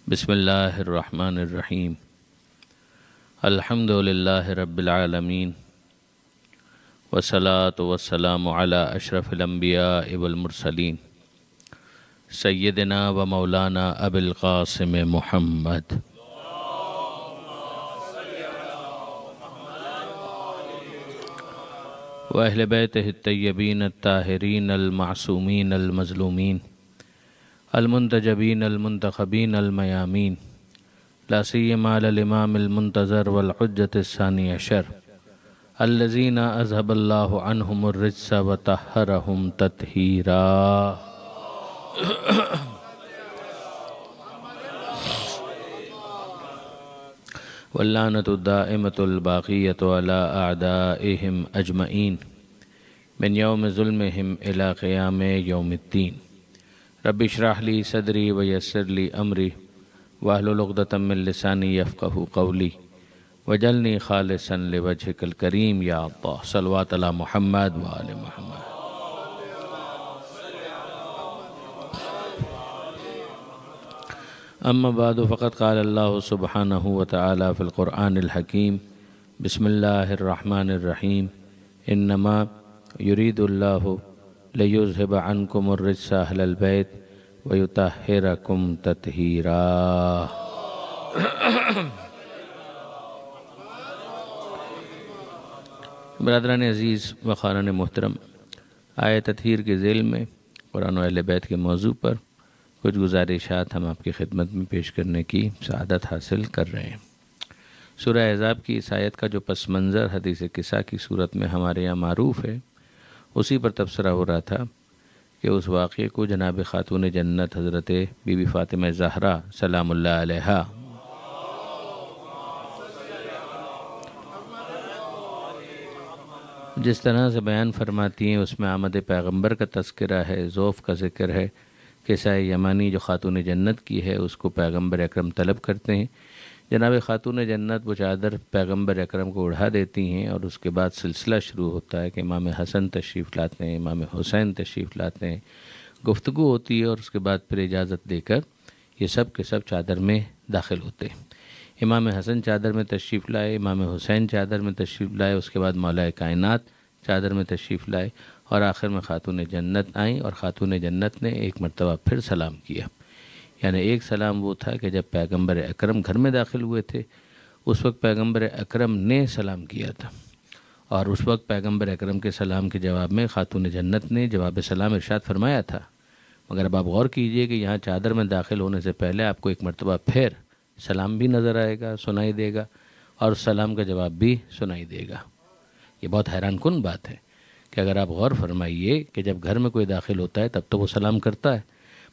بسم اللہ الرحمن الرحیم الحمد للہ رب العالمین والصلاة والسلام علی اشرف الانبیاء والمرسلین سیدنا و مولانا ابی القاسم محمد و اہل بیتہ الطیبین الطاہرین المعصومین المظلومین المنتجبین المنتخبین المیامین لا سیما علی الامام المنتظر والحجۃ الثانی عشر الذین اذهب اللہ عنہم الرجس وطہرہم تطہیرا۔ واللعنۃ الدائمۃ الباقیۃ علی اعدائہم اجمعین من یوم ظلمہم الی قیام یوم الدین۔ رب اشرح لی صدری ویسر لی امری واحلل عقدۃ من لسانی یفقہوا قولی وجعلنی خالصا لوجہک الکریم یا اللہ۔ صلوات علی محمد وآل محمد۔ اما بعد فقد قال اللہ سبحانہ وتعالی فی القرآن الحکیم بسم اللہ الرحمن الرحیم انما یرید اللہ لیذہب عنکم الرجس اہل البیت ویطہرکم تطہیرا۔ برادران عزیز و خانان محترم، آیہ تطہیر کے ذیل میں قرآن و اہل بیت کے موضوع پر کچھ گزارشات ہم آپ کی خدمت میں پیش کرنے کی سعادت حاصل کر رہے ہیں۔ سورہ احزاب کی اس آیت کا جو پس منظر حدیث قصہ کی صورت میں ہمارے یہاں معروف ہے، اسی پر تبصرہ ہو رہا تھا کہ اس واقعے کو جناب خاتون جنت حضرت بی بی فاطمہ زہرا سلام اللہ علیہا جس طرح سے بیان فرماتی ہیں، اس میں آمد پیغمبر کا تذکرہ ہے، ضعف کا ذکر ہے۔ قصہ یمانی جو خاتون جنت کی ہے اس کو پیغمبر اکرم طلب کرتے ہیں، جناب خاتون جنت وہ چادر پیغمبر اکرم کو اڑھا دیتی ہیں، اور اس کے بعد سلسلہ شروع ہوتا ہے کہ امام حسن تشریف لاتے ہیں، امام حسین تشریف لاتے ہیں، گفتگو ہوتی ہے، اور اس کے بعد پھر اجازت دے کر یہ سب کے سب چادر میں داخل ہوتے ہیں۔ امام حسن چادر میں تشریف لائے، امام حسین چادر میں تشریف لائے، اس کے بعد مولا کائنات چادر میں تشریف لائے، اور آخر میں خاتون جنت آئیں، اور خاتون جنت نے ایک مرتبہ پھر سلام کیا۔ یعنی ایک سلام وہ تھا کہ جب پیغمبر اکرم گھر میں داخل ہوئے تھے اس وقت پیغمبر اکرم نے سلام کیا تھا، اور اس وقت پیغمبر اکرم کے سلام کے جواب میں خاتون جنت نے جواب سلام ارشاد فرمایا تھا۔ مگر اب آپ غور کیجئے کہ یہاں چادر میں داخل ہونے سے پہلے آپ کو ایک مرتبہ پھر سلام بھی نظر آئے گا، سنائی دے گا، اور اس سلام کا جواب بھی سنائی دے گا۔ یہ بہت حیران کن بات ہے کہ اگر آپ غور فرمائیے کہ جب گھر میں کوئی داخل ہوتا ہے تب تو وہ سلام کرتا ہے،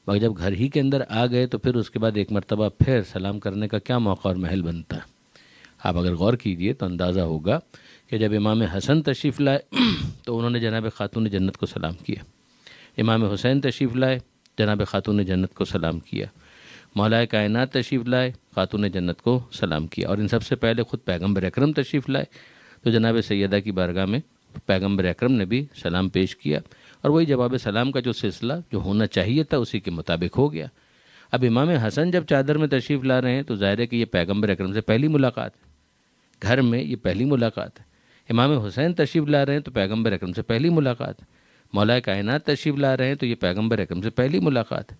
مگر جب گھر ہی کے اندر آ گئے تو پھر اس کے بعد ایک مرتبہ پھر سلام کرنے کا کیا موقع اور محل بنتا ہے۔ آپ اگر غور کیجئے تو اندازہ ہوگا کہ جب امام حسن تشریف لائے تو انہوں نے جناب خاتون جنت کو سلام کیا، امام حسین تشریف لائے، جناب خاتون جنت کو سلام کیا، مولا کائنات تشریف لائے، خاتون جنت کو سلام کیا، اور ان سب سے پہلے خود پیغمبر اکرم تشریف لائے تو جناب سیدہ کی بارگاہ میں پیغمبر اکرم نے بھی سلام پیش کیا، اور وہی جواب سلام کا جو سلسلہ جو ہونا چاہیے تھا اسی کے مطابق ہو گیا۔ اب امام حسن جب چادر میں تشریف لا رہے ہیں تو ظاہر ہے کہ یہ پیغمبر اکرم سے پہلی ملاقات ہے، گھر میں یہ پہلی ملاقات ہے۔ امام حسین تشریف لا رہے ہیں تو پیغمبر اکرم سے پہلی ملاقات ہے، مولا کائنات تشریف لا رہے ہیں تو یہ پیغمبر اکرم سے پہلی ملاقات ہے۔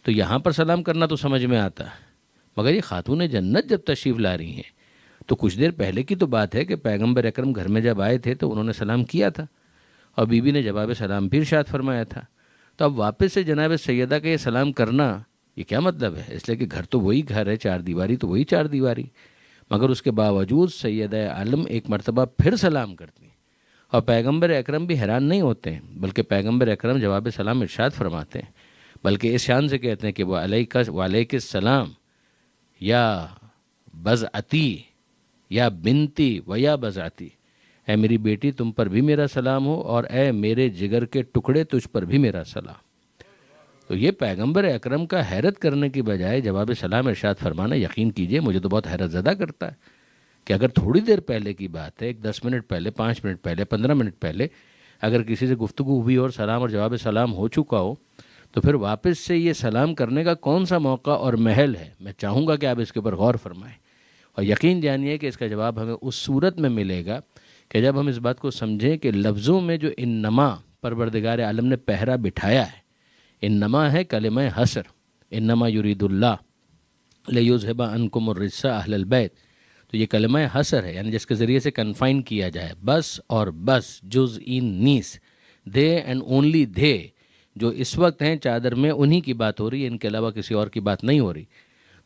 تو یہاں پر سلام کرنا تو سمجھ میں آتا ہے، مگر یہ خاتون جنت جب تشریف لا رہی ہیں تو کچھ دیر پہلے کی تو بات ہے کہ پیغمبر اکرم گھر میں جب آئے تھے تو انہوں نے سلام کیا تھا، اور بی بی نے جواب سلام بھی ارشاد فرمایا تھا۔ تو اب واپس سے جناب سیدہ کا یہ سلام کرنا یہ کیا مطلب ہے؟ اس لیے کہ گھر تو وہی گھر ہے، چار دیواری تو وہی چار دیواری، مگر اس کے باوجود سیدہ عالم ایک مرتبہ پھر سلام کرتی ہیں، اور پیغمبر اکرم بھی حیران نہیں ہوتے ہیں، بلکہ پیغمبر اکرم جواب سلام ارشاد فرماتے ہیں، بلکہ اس شان سے کہتے ہیں کہ وعلیک السلام یا بضعتی یا بنتی و یا بضعتی، اے میری بیٹی تم پر بھی میرا سلام ہو، اور اے میرے جگر کے ٹکڑے تجھ پر بھی میرا سلام۔ تو یہ پیغمبر اکرم کا حیرت کرنے کی بجائے جواب سلام ارشاد فرمانا، یقین کیجئے مجھے تو بہت حیرت زدہ کرتا ہے کہ اگر تھوڑی دیر پہلے کی بات ہے، 10 منٹ پہلے، 5 منٹ پہلے، 15 منٹ پہلے اگر کسی سے گفتگو ہوئی اور سلام اور جواب سلام ہو چکا ہو تو پھر واپس سے یہ سلام کرنے کا کون سا موقع اور محل ہے؟ میں چاہوں گا کہ آپ اس کے اوپر غور فرمائیں، اور یقین جانیے کہ اس کا جواب ہمیں اس صورت میں ملے گا کہ جب ہم اس بات کو سمجھیں کہ لفظوں میں جو انما پروردگار عالم نے پہرا بٹھایا ہے، انما ہے کلمہ حصر، انما یرید اللہ لیذھب عنکم الرجس اہل البیت، تو یہ کلمہ حصر ہے، یعنی جس کے ذریعے سے کنفائن کیا جائے، بس اور بس، جز این نیس، دے اینڈ اونلی دے، جو اس وقت ہیں چادر میں، انہی کی بات ہو رہی ہے، ان کے علاوہ کسی اور کی بات نہیں ہو رہی۔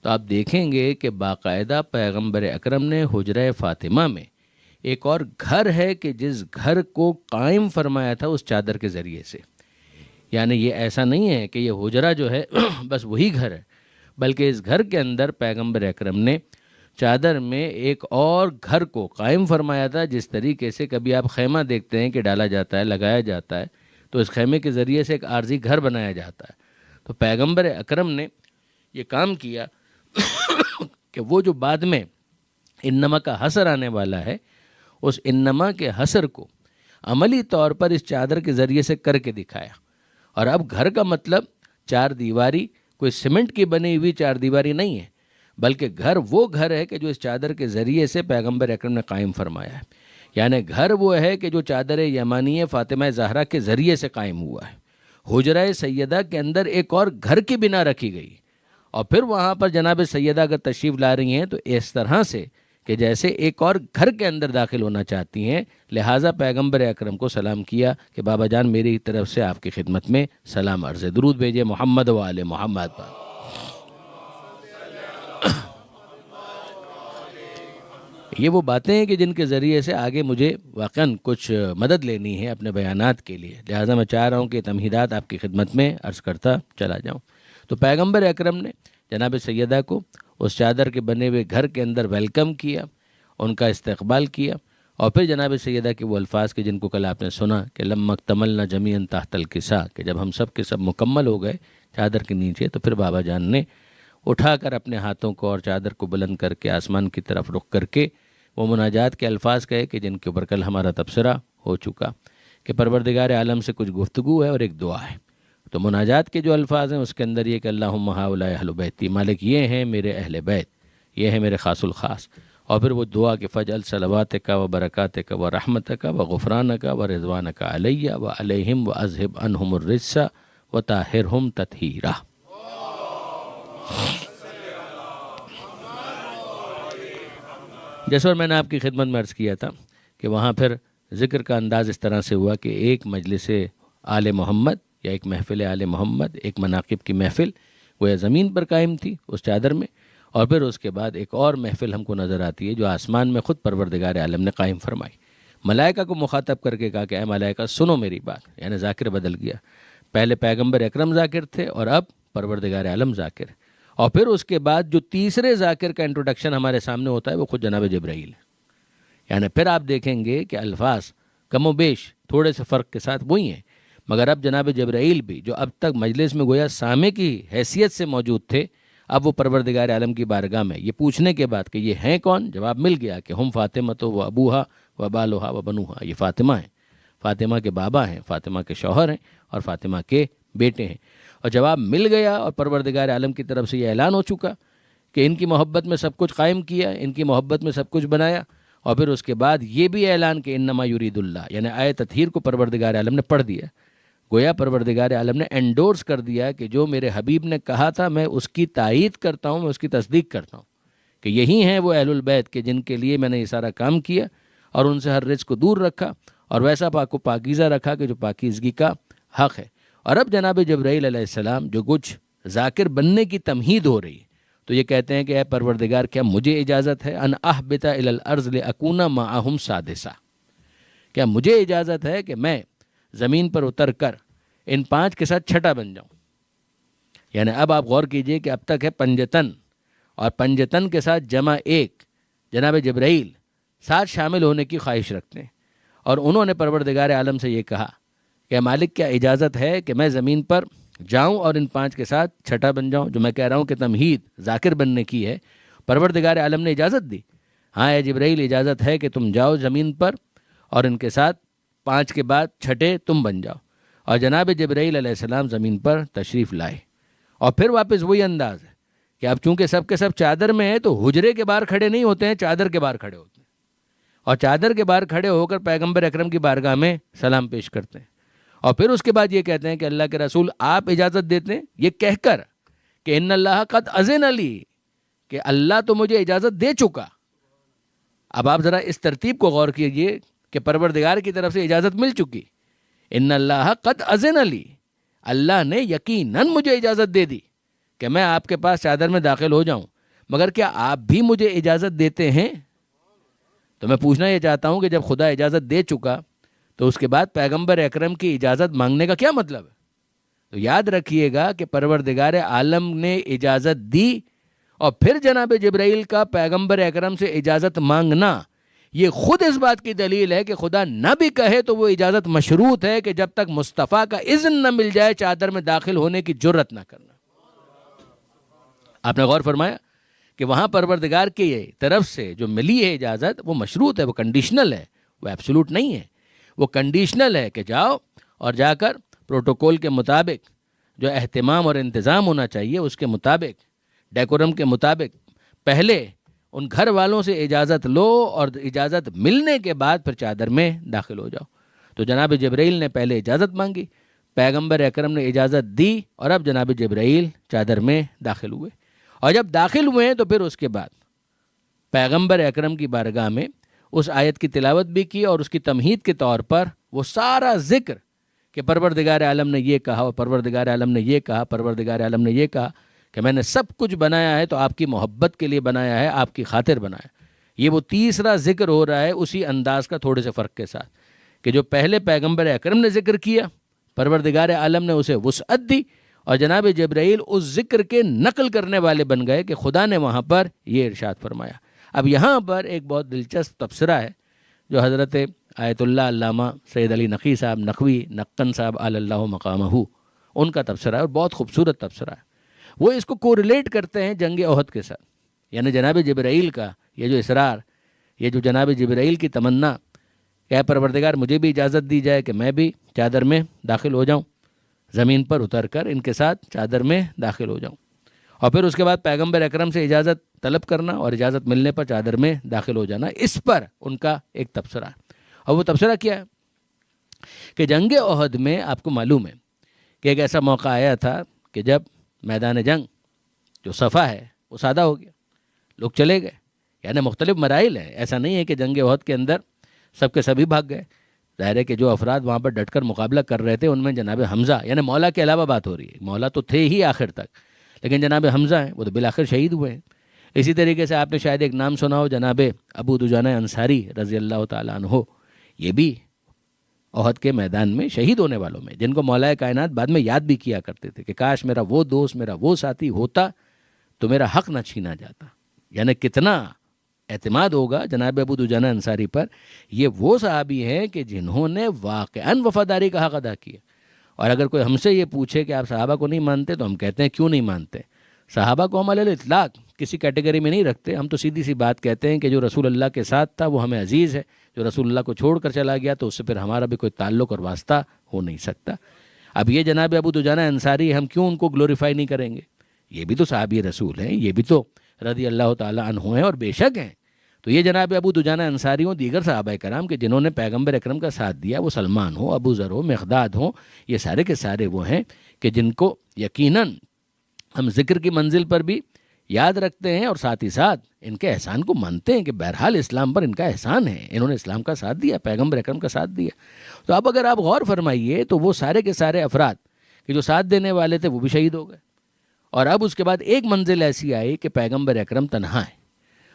تو آپ دیکھیں گے کہ باقاعدہ پیغمبر اکرم نے حجرہ فاطمہ میں ایک اور گھر ہے کہ جس گھر کو قائم فرمایا تھا اس چادر کے ذریعے سے، یعنی یہ ایسا نہیں ہے کہ یہ حجرہ جو ہے بس وہی گھر ہے، بلکہ اس گھر کے اندر پیغمبر اکرم نے چادر میں ایک اور گھر کو قائم فرمایا تھا۔ جس طریقے سے کبھی آپ خیمہ دیکھتے ہیں کہ ڈالا جاتا ہے، لگایا جاتا ہے، تو اس خیمے کے ذریعے سے ایک عارضی گھر بنایا جاتا ہے۔ تو پیغمبر اکرم نے یہ کام کیا کہ وہ جو بعد میں انما کا حصر آنے والا ہے، اس انما کے حصر کو عملی طور پر اس چادر کے ذریعے سے کر کے دکھایا۔ اور اب گھر کا مطلب چار دیواری، کوئی سیمنٹ کی بنی ہوئی چار دیواری نہیں ہے، بلکہ گھر وہ گھر ہے کہ جو اس چادر کے ذریعے سے پیغمبر اکرم نے قائم فرمایا ہے۔ یعنی گھر وہ ہے کہ جو چادر یمانی فاطمہ زہرا کے ذریعے سے قائم ہوا ہے۔ حجرہ سیدہ کے اندر ایک اور گھر کی بنا رکھی گئی، اور پھر وہاں پر جناب سیدہ اگر تشریف لا رہی ہیں تو اس طرح سے کہ جیسے ایک اور گھر کے اندر داخل ہونا چاہتی ہیں، لہٰذا پیغمبر اکرم کو سلام کیا کہ بابا جان میری طرف سے آپ کی خدمت میں سلام عرض ہے، درود بھیجے محمد و آل محمد پر۔ یہ وہ باتیں ہیں کہ جن کے ذریعے سے آگے مجھے واقعاً کچھ مدد لینی ہے اپنے بیانات کے لیے، لہٰذا میں چاہ رہا ہوں کہ تمہیدات آپ کی خدمت میں عرض کرتا چلا جاؤں۔ تو پیغمبر اکرم نے جناب سیدہ کو اس چادر کے بنے ہوئے گھر کے اندر ویلکم کیا، ان کا استقبال کیا، اور پھر جناب سیدہ کے وہ الفاظ کے جن کو کل آپ نے سنا کہ لما اکتملنا جمیعا تحت الکساء، کہ جب ہم سب کے سب مکمل ہو گئے چادر کے نیچے، تو پھر بابا جان نے اٹھا کر اپنے ہاتھوں کو اور چادر کو بلند کر کے آسمان کی طرف رخ کر کے وہ مناجات کے الفاظ کہے کہ جن کے اوپر کل ہمارا تبصرہ ہو چکا کہ پروردگار عالم سے کچھ گفتگو ہے اور ایک دعا ہے۔ تو مناجات کے جو الفاظ ہیں اس کے اندر یہ کہ اللہم ہؤلاء اہل بیتی، مالک یہ ہیں میرے اہل بیت، یہ ہے میرے خاص الخاص، اور پھر وہ دعا کہ فجعل صلواتک و برکاتک و رحمتک و غفرانک و رضوانک علی و علیہم و اذہب عنہم الرجس و طہرہم تطہیرا۔ جیسے اور میں نے آپ کی خدمت میں عرض کیا تھا کہ وہاں پھر ذکر کا انداز اس طرح سے ہوا کہ ایک مجلس آل محمد یا ایک محفل آل محمد، ایک مناقب کی محفل وہ زمین پر قائم تھی اس چادر میں، اور پھر اس کے بعد ایک اور محفل ہم کو نظر آتی ہے جو آسمان میں خود پروردگار عالم نے قائم فرمائی۔ ملائکہ کو مخاطب کر کے کہا کہ اے ملائکہ سنو میری بات، یعنی ذاکر بدل گیا، پہلے پیغمبر اکرم ذاکر تھے اور اب پروردگار عالم ذاکر، اور پھر اس کے بعد جو تیسرے ذاکر کا انٹروڈکشن ہمارے سامنے ہوتا ہے وہ خود جناب جبرائیل ہے۔ یعنی پھر آپ دیکھیں گے کہ الفاظ کم و بیش تھوڑے سے فرق کے ساتھ وہی ہیں، مگر اب جناب جبرائیل بھی جو اب تک مجلس میں گویا سامع کی حیثیت سے موجود تھے، اب وہ پروردگار عالم کی بارگاہ میں یہ پوچھنے کے بعد کہ یہ ہیں کون، جواب مل گیا کہ ہم فاطمہ تو و ابوہا و بالوہا و بنوہا، یہ فاطمہ ہیں، فاطمہ کے بابا ہیں، فاطمہ کے شوہر ہیں اور فاطمہ کے بیٹے ہیں۔ اور جواب مل گیا اور پروردگار عالم کی طرف سے یہ اعلان ہو چکا کہ ان کی محبت میں سب کچھ قائم کیا، ان کی محبت میں سب کچھ بنایا، اور پھر اس کے بعد یہ بھی اعلان کہ انما یرید اللہ، یعنی آیت تطہیر کو پروردگار عالم نے پڑھ دیا، گویا پروردگار عالم نے انڈورس کر دیا کہ جو میرے حبیب نے کہا تھا میں اس کی تائید کرتا ہوں، میں اس کی تصدیق کرتا ہوں کہ یہی ہیں وہ اہل البیت کہ جن کے لیے میں نے یہ سارا کام کیا اور ان سے ہر رزق کو دور رکھا اور ویسا پاک و پاکیزہ رکھا کہ جو پاکیزگی کا حق ہے۔ اور اب جناب جبرائیل علیہ السلام جو کچھ ذاکر بننے کی تمہید ہو رہی ہے تو یہ کہتے ہیں کہ اے پروردگار کیا مجھے اجازت ہے ان اہبط الی الارض لاکون معہم سادسا، کیا مجھے اجازت ہے کہ میں زمین پر اتر کر ان 5 کے ساتھ چھٹا بن جاؤں؟ یعنی اب آپ غور کیجئے کہ اب تک ہے پنجتن، اور پنجتن کے ساتھ جمع 1 جناب جبرائیل ساتھ شامل ہونے کی خواہش رکھتے ہیں، اور انہوں نے پروردگار عالم سے یہ کہا کہ مالک کیا اجازت ہے کہ میں زمین پر جاؤں اور ان 5 کے ساتھ چھٹا بن جاؤں؟ جو میں کہہ رہا ہوں کہ تمہید ذاکر بننے کی ہے، پروردگار عالم نے اجازت دی، ہاں اے جبرائیل اجازت ہے کہ تم جاؤ زمین پر اور ان کے ساتھ 5 کے بعد چھٹے تم بن جاؤ۔ اور جناب جبرائیل علیہ السلام زمین پر تشریف لائے، اور پھر واپس وہی انداز ہے کہ اب چونکہ سب کے سب چادر میں ہیں تو حجرے کے باہر کھڑے نہیں ہوتے ہیں، چادر کے باہر کھڑے ہوتے ہیں، اور چادر کے باہر کھڑے ہو کر پیغمبر اکرم کی بارگاہ میں سلام پیش کرتے ہیں، اور پھر اس کے بعد یہ کہتے ہیں کہ اللہ کے رسول آپ اجازت دیتے ہیں، یہ کہہ کر کہ ان اللہ قد اذن لی، کہ اللہ تو مجھے اجازت دے چکا۔ اب آپ ذرا اس ترتیب کو غور کیجئے کہ پروردگار کی طرف سے اجازت مل چکی، ان اللہ قد اذن لی، اللہ نے یقیناً مجھے اجازت دے دی کہ میں آپ کے پاس چادر میں داخل ہو جاؤں، مگر کیا آپ بھی مجھے اجازت دیتے ہیں؟ تو میں پوچھنا یہ چاہتا ہوں کہ جب خدا اجازت دے چکا تو اس کے بعد پیغمبر اکرم کی اجازت مانگنے کا کیا مطلب ہے؟ تو یاد رکھیے گا کہ پروردگار عالم نے اجازت دی، اور پھر جناب جبرائیل کا پیغمبر اکرم سے اجازت مانگنا یہ خود اس بات کی دلیل ہے کہ خدا نہ بھی کہے تو وہ اجازت مشروط ہے کہ جب تک مصطفیٰ کا اذن نہ مل جائے چادر میں داخل ہونے کی جرت نہ کرنا۔ آپ نے غور فرمایا کہ وہاں پروردگار کی طرف سے جو ملی ہے اجازت وہ مشروط ہے، وہ کنڈیشنل ہے، وہ ایبسولوٹ نہیں ہے، وہ کنڈیشنل ہے کہ جاؤ اور جا کر پروٹوکول کے مطابق جو اہتمام اور انتظام ہونا چاہیے اس کے مطابق، ڈیکورم کے مطابق پہلے ان گھر والوں سے اجازت لو، اور اجازت ملنے کے بعد پھر چادر میں داخل ہو جاؤ۔ تو جناب جبرائیل نے پہلے اجازت مانگی، پیغمبر اکرم نے اجازت دی، اور اب جناب جبرائیل چادر میں داخل ہوئے، اور جب داخل ہوئے تو پھر اس کے بعد پیغمبر اکرم کی بارگاہ میں اس آیت کی تلاوت بھی کی، اور اس کی تمہید کے طور پر وہ سارا ذکر کہ پروردگار عالم نے یہ کہا، اور پروردگار عالم نے یہ کہا، پروردگار عالم نے یہ کہا کہ میں نے سب کچھ بنایا ہے تو آپ کی محبت کے لیے بنایا ہے، آپ کی خاطر بنایا۔ یہ وہ تیسرا ذکر ہو رہا ہے اسی انداز کا تھوڑے سے فرق کے ساتھ کہ جو پہلے پیغمبر اکرم نے ذکر کیا، پروردگار عالم نے اسے وسعت دی، اور جناب جبرائیل اس ذکر کے نقل کرنے والے بن گئے کہ خدا نے وہاں پر یہ ارشاد فرمایا۔ اب یہاں پر ایک بہت دلچسپ تبصرہ ہے جو حضرت آیت اللہ علامہ سید علی نقی صاحب نقوی نقن صاحب علی اللہ مقامہ ان کا تبصرہ ہے، اور بہت خوبصورت تبصرہ ہے۔ وہ اس کو کوریلیٹ کرتے ہیں جنگ احد کے ساتھ، یعنی جناب جبرائیل کا یہ جو اصرار، یہ جو جناب جبرائیل کی تمنا کہ اے پروردگار مجھے بھی اجازت دی جائے کہ میں بھی چادر میں داخل ہو جاؤں، زمین پر اتر کر ان کے ساتھ چادر میں داخل ہو جاؤں، اور پھر اس کے بعد پیغمبر اکرم سے اجازت طلب کرنا، اور اجازت ملنے پر چادر میں داخل ہو جانا، اس پر ان کا ایک تبصرہ ہے۔ اور وہ تبصرہ کیا ہے کہ جنگ احد میں آپ کو معلوم ہے کہ ایک ایسا موقع آیا تھا کہ جب میدان جنگ جو صفا ہے وہ سادہ ہو گیا، لوگ چلے گئے، یعنی مختلف مراحل ہیں، ایسا نہیں ہے کہ جنگ احد کے اندر سب کے سبھی بھاگ گئے۔ ظاہر ہے کہ جو افراد وہاں پر ڈٹ کر مقابلہ کر رہے تھے ان میں جناب حمزہ یعنی مولا کے علاوہ بات ہو رہی ہے، مولا تو تھے ہی آخر تک، لیکن جناب حمزہ ہیں وہ تو بالآخر شہید ہوئے ہیں۔ اسی طریقے سے آپ نے شاید ایک نام سنا ہو جناب ابو دجانہ انصاری رضی اللہ تعالیٰ عنہ، یہ بھی احد کے میدان میں شہید ہونے والوں میں، جن کو مولا کائنات بعد میں یاد بھی کیا کرتے تھے کہ کاش میرا وہ دوست، میرا وہ ساتھی ہوتا تو میرا حق نہ چھینا جاتا۔ یعنی کتنا اعتماد ہوگا جناب ابو دجانہ انصاری پر، یہ وہ صحابی ہیں کہ جنہوں نے واقعاً وفاداری کا حق ادا کیا۔ اور اگر کوئی ہم سے یہ پوچھے کہ آپ صحابہ کو نہیں مانتے تو ہم کہتے ہیں کیوں نہیں مانتے؟ صحابہ کو ہم علی الاطلاق کسی کیٹیگری میں نہیں رکھتے، ہم تو سیدھی سی بات کہتے ہیں کہ جو رسول اللہ کے ساتھ تھا وہ ہمیں عزیز ہے، جو رسول اللہ کو چھوڑ کر چلا گیا تو اس سے پھر ہمارا بھی کوئی تعلق اور واسطہ ہو نہیں سکتا۔ اب یہ جناب ابو دجانہ انصاری ہم کیوں ان کو گلوریفائی نہیں کریں گے؟ یہ بھی تو صحابی رسول ہیں، یہ بھی تو رضی اللہ تعالیٰ عنہ ہیں، اور بے شک ہیں۔ تو یہ جناب ابو دجانہ انصاری ہوں، دیگر صحابہ کرام کہ جنہوں نے پیغمبر اکرم کا ساتھ دیا، وہ سلمان ہوں، ابو ذر ہوں، مقداد ہوں، یہ سارے کے سارے وہ ہیں کہ جن کو یقیناً ہم ذکر کی منزل پر بھی یاد رکھتے ہیں، اور ساتھ ہی ساتھ ان کے احسان کو مانتے ہیں کہ بہرحال اسلام پر ان کا احسان ہے، انہوں نے اسلام کا ساتھ دیا، پیغمبر اکرم کا ساتھ دیا۔ تو اب اگر آپ غور فرمائیے تو وہ سارے کے سارے افراد کہ جو ساتھ دینے والے تھے وہ بھی شہید ہو گئے، اور اب اس کے بعد ایک منزل ایسی آئی کہ پیغمبر اکرم تنہا ہے،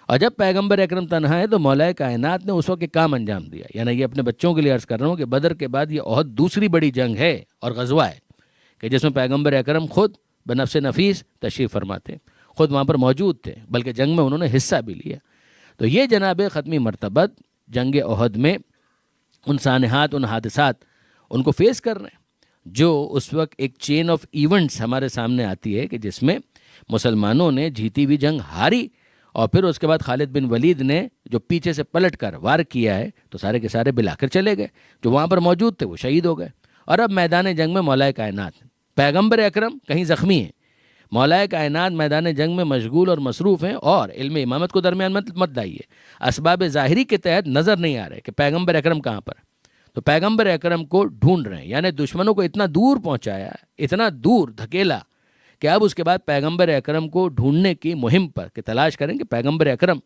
اور جب پیغمبر اکرم تنہا ہے تو مولا کائنات نے اس وقت ایک کام انجام دیا۔ یعنی یہ اپنے بچوں کے لیے عرض کر رہا ہوں کہ بدر کے بعد یہ احد دوسری بڑی جنگ ہے اور غزوہ ہے کہ جس میں پیغمبر اکرم خود بنفس نفیس تشریف فرما تھے، خود وہاں پر موجود تھے، بلکہ جنگ میں انہوں نے حصہ بھی لیا۔ تو یہ جناب ختمی مرتبت جنگ احد میں ان سانحات، ان حادثات ان کو فیس کر رہے ہیں، جو اس وقت ایک چین آف ایونٹس ہمارے سامنے آتی ہے کہ جس میں مسلمانوں نے جیتی ہوئی جنگ ہاری، اور پھر اس کے بعد خالد بن ولید نے جو پیچھے سے پلٹ کر وار کیا ہے تو سارے کے سارے بلا کر چلے گئے، جو وہاں پر موجود تھے وہ شہید ہو گئے، اور اب میدان جنگ میں مولا کائنات، پیغمبر اکرم کہیں زخمی ہیں، مولا کائنات میدان جنگ میں مشغول اور مصروف ہیں، اور علم امامت کو درمیان مت لائیے، اسباب ظاہری کے تحت نظر نہیں آ رہے کہ پیغمبر اکرم کہاں پر، تو پیغمبر اکرم کو ڈھونڈ رہے ہیں، یعنی دشمنوں کو اتنا دور پہنچایا، اتنا دور دھکیلا کہ اب اس کے بعد پیغمبر اکرم کو ڈھونڈنے کی مہم پر کہ تلاش کریں کہ پیغمبر اکرم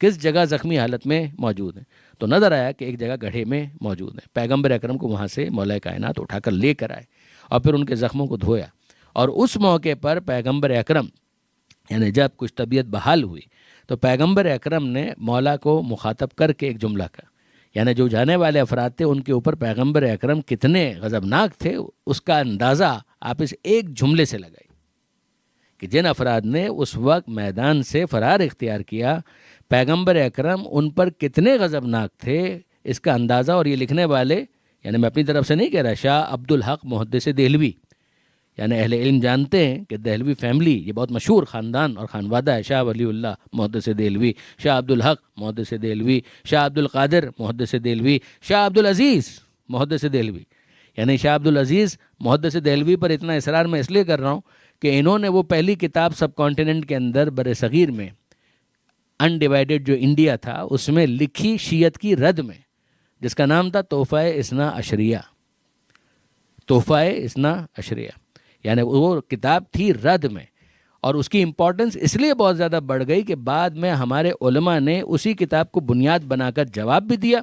کس جگہ زخمی حالت میں موجود ہیں، تو نظر آیا کہ ایک جگہ گڑھے میں موجود ہیں، پیغمبر اکرم کو وہاں سے مولا کائنات اٹھا کر لے کر آئے اور پھر ان کے زخموں کو دھویا، اور اس موقع پر پیغمبر اکرم یعنی جب کچھ طبیعت بحال ہوئی تو پیغمبر اکرم نے مولا کو مخاطب کر کے ایک جملہ کہا، یعنی جو جانے والے افراد تھے ان کے اوپر پیغمبر اکرم کتنے غضبناک تھے اس کا اندازہ آپ اس ایک جملے سے لگائی کہ جن افراد نے اس وقت میدان سے فرار اختیار کیا پیغمبر اکرم ان پر کتنے غضبناک تھے، اس کا اندازہ، اور یہ لکھنے والے یعنی میں اپنی طرف سے نہیں کہہ رہا، شاہ عبدالحق محدث دہلوی، یعنی اہل علم جانتے ہیں کہ دہلوی فیملی یہ بہت مشہور خاندان اور خانوادہ ہے، شاہ ولی اللہ محدث دہلوی، شاہ عبدالحق محدث دہلوی، شاہ عبدالقادر محدث دہلوی، شاہ عبدالعزیز محدث دہلوی، یعنی شاہ عبدالعزیز محدث دہلوی پر اتنا اصرار میں اس لیے کر رہا ہوں کہ انہوں نے وہ پہلی کتاب سب کانٹیننٹ کے اندر بر صغیر میں انڈیوائیڈڈ جو انڈیا تھا اس میں لکھی شیعت کی رد میں، جس کا نام تھا تحفہ اثنا عشریہ، تحفہ اثنا عشریہ، یعنی وہ کتاب تھی رد میں، اور اس کی امپورٹنس اس لیے بہت زیادہ بڑھ گئی کہ بعد میں ہمارے علماء نے اسی کتاب کو بنیاد بنا کر جواب بھی دیا،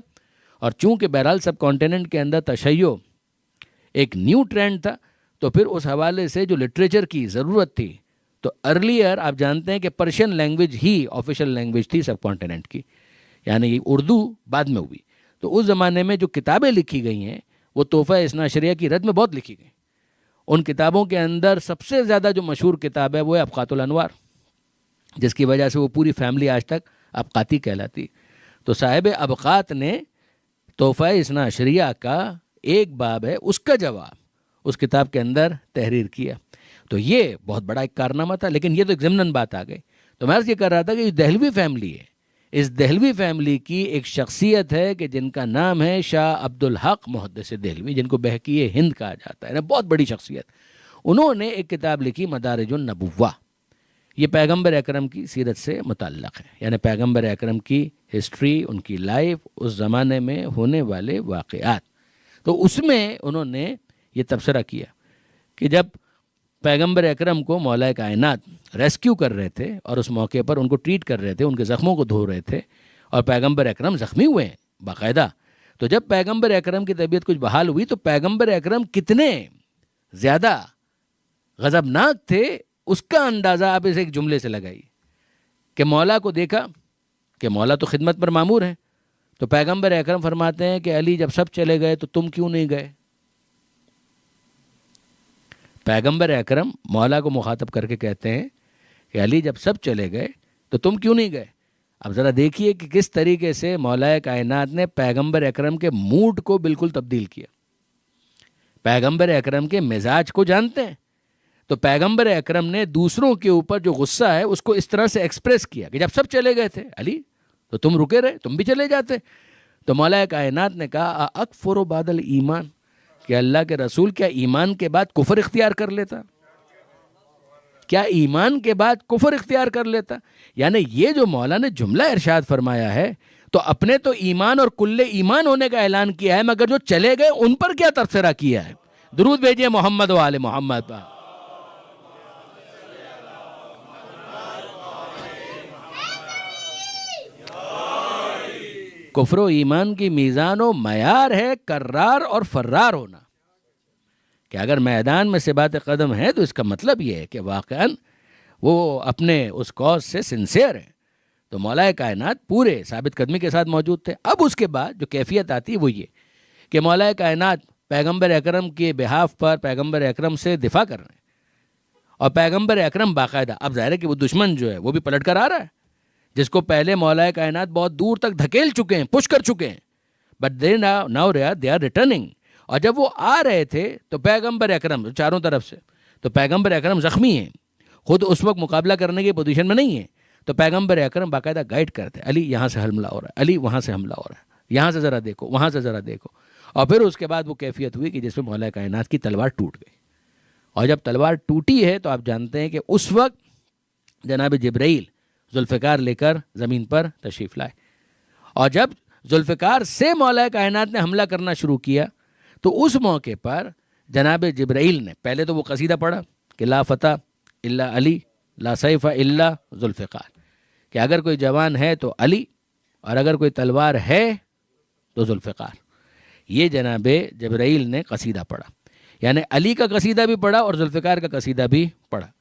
اور چونکہ بہرحال سب کانٹیننٹ کے اندر تشیع ایک نیو ٹرینڈ تھا تو پھر اس حوالے سے جو لٹریچر کی ضرورت تھی، تو ارلیئر آپ جانتے ہیں کہ پرشین لینگویج ہی آفیشیل لینگویج تھی سب کانٹیننٹ کی، یعنی اردو بعد میں ہوئی، تو اس زمانے میں جو کتابیں لکھی گئی ہیں وہ تحفہ اثنا عشریہ کی رد میں بہت لکھی گئی، ان کتابوں کے اندر سب سے زیادہ جو مشہور کتاب ہے وہ ہے ابقات الانوار، جس کی وجہ سے وہ پوری فیملی آج تک ابقاتی کہلاتی، تو صاحب ابقات نے تحفہ اثنا عشریہ کا ایک باب ہے اس کا جواب اس کتاب کے اندر تحریر کیا، تو یہ بہت بڑا ایک کارنامہ تھا، لیکن یہ تو ایک ضمناً بات آ گئی، تو میں یہ کر رہا تھا کہ یہ دہلوی فیملی ہے، اس دہلوی فیملی کی ایک شخصیت ہے کہ جن کا نام ہے شاہ عبدالحق محدث دہلوی، جن کو بہقی ہند کہا جاتا ہے، بہت بڑی شخصیت، انہوں نے ایک کتاب لکھی مدارج النبوہ، یہ پیغمبر اکرم کی سیرت سے متعلق ہے، یعنی پیغمبر اکرم کی ہسٹری، ان کی لائف، اس زمانے میں ہونے والے واقعات، تو اس میں انہوں نے یہ تبصرہ کیا کہ جب پیغمبر اکرم کو مولا کائنات ریسکیو کر رہے تھے اور اس موقع پر ان کو ٹریٹ کر رہے تھے، ان کے زخموں کو دھو رہے تھے، اور پیغمبر اکرم زخمی ہوئے ہیں باقاعدہ، تو جب پیغمبر اکرم کی طبیعت کچھ بحال ہوئی تو پیغمبر اکرم کتنے زیادہ غضبناک تھے اس کا اندازہ آپ اسے ایک جملے سے لگائی کہ مولا کو دیکھا کہ مولا تو خدمت پر مامور ہیں، تو پیغمبر اکرم فرماتے ہیں کہ علی جب سب چلے گئے تو تم کیوں نہیں گئے؟ پیغمبر اکرم مولا کو مخاطب کر کے کہتے ہیں کہ علی جب سب چلے گئے تو تم کیوں نہیں گئے؟ اب ذرا دیکھیے کہ کس طریقے سے مولا کائنات نے پیغمبر اکرم کے موڈ کو بالکل تبدیل کیا، پیغمبر اکرم کے مزاج کو جانتے ہیں، تو پیغمبر اکرم نے دوسروں کے اوپر جو غصہ ہے اس کو اس طرح سے ایکسپریس کیا کہ جب سب چلے گئے تھے علی تو تم رکے رہے، تم بھی چلے جاتے، تو مولا کائنات نے کہا اکفر بعد الایمان، کہ اللہ کے رسول کیا ایمان کے بعد کفر اختیار کر لیتا؟ کیا ایمان کے بعد کفر اختیار کر لیتا؟ یعنی یہ جو مولا نے جملہ ارشاد فرمایا ہے تو اپنے تو ایمان اور کل ایمان ہونے کا اعلان کیا ہے، مگر جو چلے گئے ان پر کیا تبصرہ کیا ہے؟ درود بھیجئے محمد و آل محمد پر۔ کفر و ایمان کی میزان و معیار ہے کرار اور فرار ہونا، کہ اگر میدان میں ثبات قدم ہے تو اس کا مطلب یہ ہے کہ واقعاً وہ اپنے اس کاز سے سنسیئر ہیں، تو مولا کائنات پورے ثابت قدمی کے ساتھ موجود تھے۔ اب اس کے بعد جو کیفیت آتی ہے وہ یہ کہ مولا کائنات پیغمبر اکرم کے بہاف پر پیغمبر اکرم سے دفاع کر رہے ہیں، اور پیغمبر اکرم باقاعدہ، اب ظاہر ہے کہ وہ دشمن جو ہے وہ بھی پلٹ کر آ رہا ہے، جس کو پہلے مولا کائنات بہت دور تک دھکیل چکے ہیں، پش کر چکے ہیں، بٹ دے آر ریٹرننگ، اور جب وہ آ رہے تھے تو پیغمبر اکرم چاروں طرف سے، تو پیغمبر اکرم زخمی ہیں، خود اس وقت مقابلہ کرنے کی پوزیشن میں نہیں ہیں، تو پیغمبر اکرم باقاعدہ گائیڈ کرتے، علی یہاں سے حملہ ہو رہا ہے، علی وہاں سے حملہ ہو رہا ہے، یہاں سے ذرا دیکھو، وہاں سے ذرا دیکھو، اور پھر اس کے بعد وہ کیفیت ہوئی کہ جس میں مولا کائنات کی تلوار ٹوٹ گئی. اور جب تلوار ٹوٹی ہے تو آپ جانتے ہیں کہ اس وقت جناب جبرائیل ذوالفقار لے کر زمین پر تشریف لائے. اور جب ذوالفقار سے مولا کائنات نے حملہ کرنا شروع کیا تو اس موقع پر جناب جبرائیل نے پہلے تو وہ قصیدہ پڑھا کہ لا فتح الا علی لا سیف الا ذوالفقار، کہ اگر کوئی جوان ہے تو علی اور اگر کوئی تلوار ہے تو ذوالفقار. یہ جناب جبرائیل نے قصیدہ پڑھا، یعنی علی کا قصیدہ بھی پڑھا اور ذوالفقار کا قصیدہ بھی پڑھا.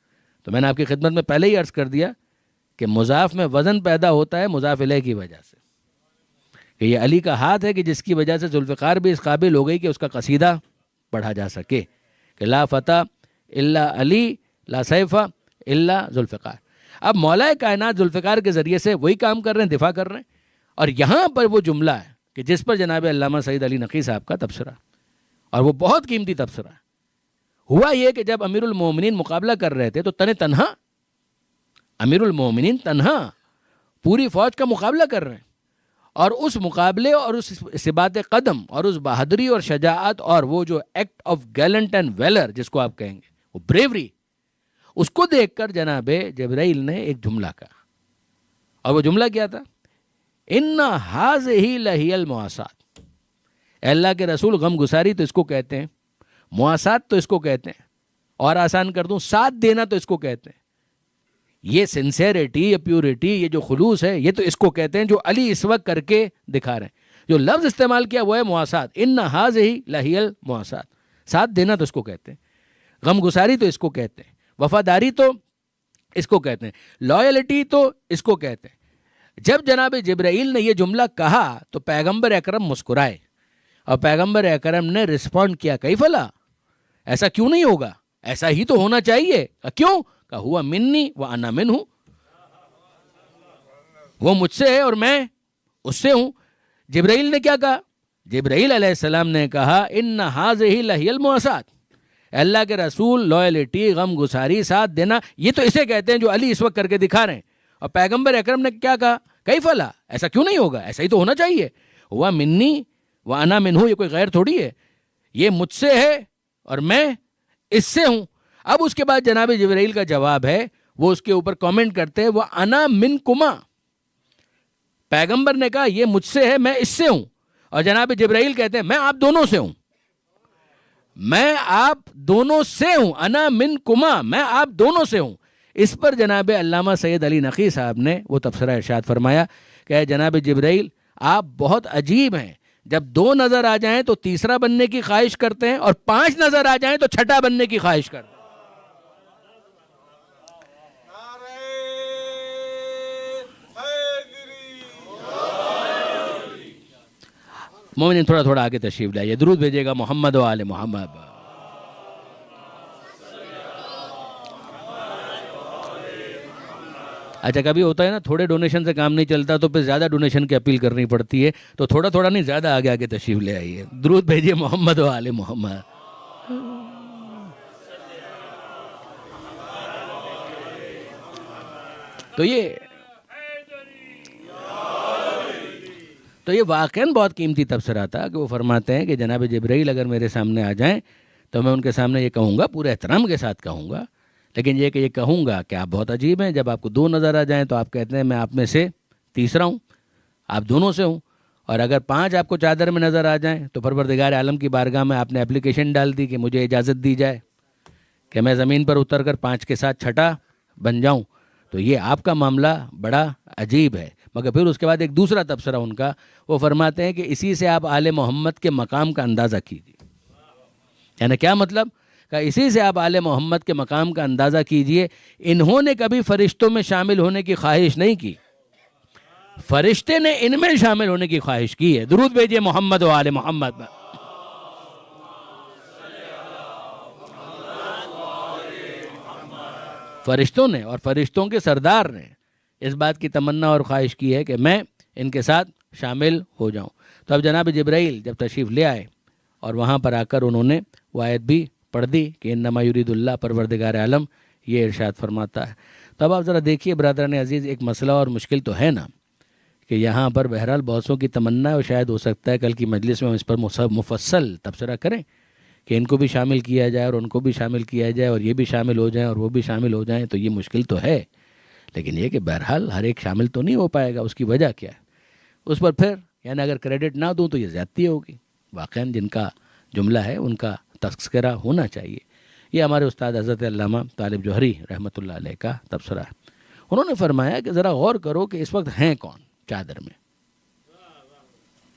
تو میں نے آپ کی خدمت میں پہلے ہی عرض کر دیا کہ مضاف میں وزن پیدا ہوتا ہے مضاف الیہ کی وجہ سے، کہ یہ علی کا ہاتھ ہے کہ جس کی وجہ سے ذوالفقار بھی اس قابل ہو گئی کہ اس کا قصیدہ پڑھا جا سکے کہ لا فتح الا علی لا سیف الا ذوالفقار. اب مولا کائنات ذوالفقار کے ذریعے سے وہی کام کر رہے ہیں، دفاع کر رہے ہیں. اور یہاں پر وہ جملہ ہے کہ جس پر جناب علامہ سعید علی نقی صاحب کا تبصرہ، اور وہ بہت قیمتی تبصرہ ہے. ہوا یہ کہ جب امیر المومنین مقابلہ کر رہے تھے تو تنہا امیر المومنین تنہا پوری فوج کا مقابلہ کر رہے ہیں، اور اس مقابلے اور اس ثبات قدم اور اس بہادری اور شجاعت اور وہ جو ایکٹ آف گیلنٹ اینڈ ویلر جس کو آپ کہیں گے، وہ بریوری، اس کو دیکھ کر جناب جبرائیل نے ایک جملہ کہا. اور وہ جملہ کیا تھا؟ ان ھذہ لہی المواسات. اے اللہ کے رسول، غم گساری تو اس کو کہتے ہیں، مواسات تو اس کو کہتے ہیں، اور آسان کر دوں ساتھ دینا تو اس کو کہتے ہیں. یہ سنسیریٹی، یہ پیورٹی، یہ جو خلوص ہے، یہ تو اس کو کہتے ہیں جو علی اس وقت کر کے دکھا رہے ہیں. جو لفظ استعمال کیا وہ ہے مواسات. ان ھذہ لہی المواسات، ساتھ دینا تو اس کو کہتے ہیں، غم گساری تو اس کو کہتے ہیں، وفاداری تو اس کو کہتے ہیں، لائلٹی تو اس کو کہتے ہیں. جب جناب جبرائیل نے یہ جملہ کہا تو پیغمبر اکرم مسکرائے، اور پیغمبر اکرم نے رسپونڈ کیا کیف لا، ایسا کیوں نہیں ہوگا، ایسا ہی تو ہونا چاہیے. کیوں؟ کہ ہوا منی و انا منہ، وہ مجھ سے ہے اور میں اس سے ہوں. جبرائیل نے کیا کہا؟ جبرائیل علیہ السلام نے کہا ان ھذہ لہی المواسات. اللہ کے رسول، لائلٹی، غم گساری، ساتھ دینا، یہ تو اسے کہتے ہیں جو علی اس وقت کر کے دکھا رہے ہیں. اور پیغمبر اکرم نے کیا کہا؟ کیف لا، ایسا کیوں نہیں ہوگا، ایسا ہی تو ہونا چاہیے. ہوا منی و انا منہ، یہ کوئی غیر تھوڑی ہے، یہ مجھ سے ہے اور میں اس سے ہوں. اب اس کے بعد جناب جبرائیل کا جواب ہے، وہ اس کے اوپر کامنٹ کرتے ہیں وہ انا منکما. پیغمبر نے کہا یہ مجھ سے ہے، میں اس سے ہوں، اور جناب جبرائیل کہتے ہیں میں آپ دونوں سے ہوں، میں آپ دونوں سے ہوں، انا منکما، میں آپ دونوں سے ہوں. اس پر جناب علامہ سید علی نقی صاحب نے وہ تبصرہ ارشاد فرمایا کہ جناب جبرائیل آپ بہت عجیب ہیں، جب 2 نظر آ جائیں تو تیسرا بننے کی خواہش کرتے ہیں، اور 5 نظر آ جائیں تو چھٹا بننے کی خواہش کرتے ہیں. مومنین تھوڑا تھوڑا آگے تشریف لائیے، درود بھیجیے گا محمد و آل محمد. اچھا کبھی ہوتا ہے نا تھوڑے ڈونیشن سے کام نہیں چلتا تو پھر زیادہ ڈونیشن کی اپیل کرنی پڑتی ہے، تو تھوڑا تھوڑا نہیں، زیادہ آگے آگے تشریف لے آئیے. درود بھیجیے محمد و آل محمد. تو یہ واقعاً بہت قیمتی تبصرہ تھا کہ وہ فرماتے ہیں کہ جناب جبرائیل اگر میرے سامنے آ جائیں تو میں ان کے سامنے یہ کہوں گا، پورے احترام کے ساتھ کہوں گا، لیکن یہ کہ یہ کہوں گا کہ آپ بہت عجیب ہیں. جب آپ کو 2 نظر آ جائیں تو آپ کہتے ہیں میں آپ میں سے تیسرا ہوں، آپ دونوں سے ہوں. اور اگر 5 آپ کو چادر میں نظر آ جائیں تو پروردگار عالم کی بارگاہ میں آپ نے اپلیکیشن ڈال دی کہ مجھے اجازت دی جائے کہ میں زمین پر اتر کر 5 کے ساتھ چھٹا بن جاؤں. تو یہ آپ کا معاملہ بڑا عجیب ہے. مگر پھر اس کے بعد ایک دوسرا تبصرہ ان کا، وہ فرماتے ہیں کہ اسی سے آپ آل محمد کے مقام کا اندازہ کیجیے. یعنی کیا مطلب؟ کہ اسی سے آپ آل محمد کے مقام کا اندازہ کیجئے. انہوں نے کبھی فرشتوں میں شامل ہونے کی خواہش نہیں کی، فرشتے نے ان میں شامل ہونے کی خواہش کی ہے. درود بھیجئے محمد و آل محمد. فرشتوں نے اور فرشتوں کے سردار نے اس بات کی تمنا اور خواہش کی ہے کہ میں ان کے ساتھ شامل ہو جاؤں. تو اب جناب جبرائیل جب تشریف لے آئے اور وہاں پر آ کر انہوں نے وہ آیت بھی پڑھ دی کہ انما یرید اللہ، پروردگار عالم یہ ارشاد فرماتا ہے. تو اب آپ ذرا دیکھیے برادران عزیز، ایک مسئلہ اور مشکل تو ہے نا کہ یہاں پر بہرحال بہت سو کی تمنا ہے اور شاید ہو سکتا ہے کل کی مجلس میں ہم اس پر مفصل تبصرہ کریں کہ ان کو بھی شامل کیا جائے اور ان کو بھی شامل کیا جائے اور یہ بھی شامل ہو جائیں اور وہ بھی شامل ہو جائیں. تو یہ مشکل تو ہے، لیکن یہ کہ بہرحال ہر ایک شامل تو نہیں ہو پائے گا. اس کی وجہ کیا ہے اس پر پھر یعنی اگر کریڈٹ نہ دوں تو یہ زیادتی ہوگی. واقعاً جن کا جملہ ہے ان کا تذکرہ ہونا چاہیے. یہ ہمارے استاد حضرت علامہ طالب جوہری رحمۃ اللہ علیہ کا تبصرہ ہے. انہوں نے فرمایا کہ ذرا غور کرو کہ اس وقت ہیں کون چادر میں،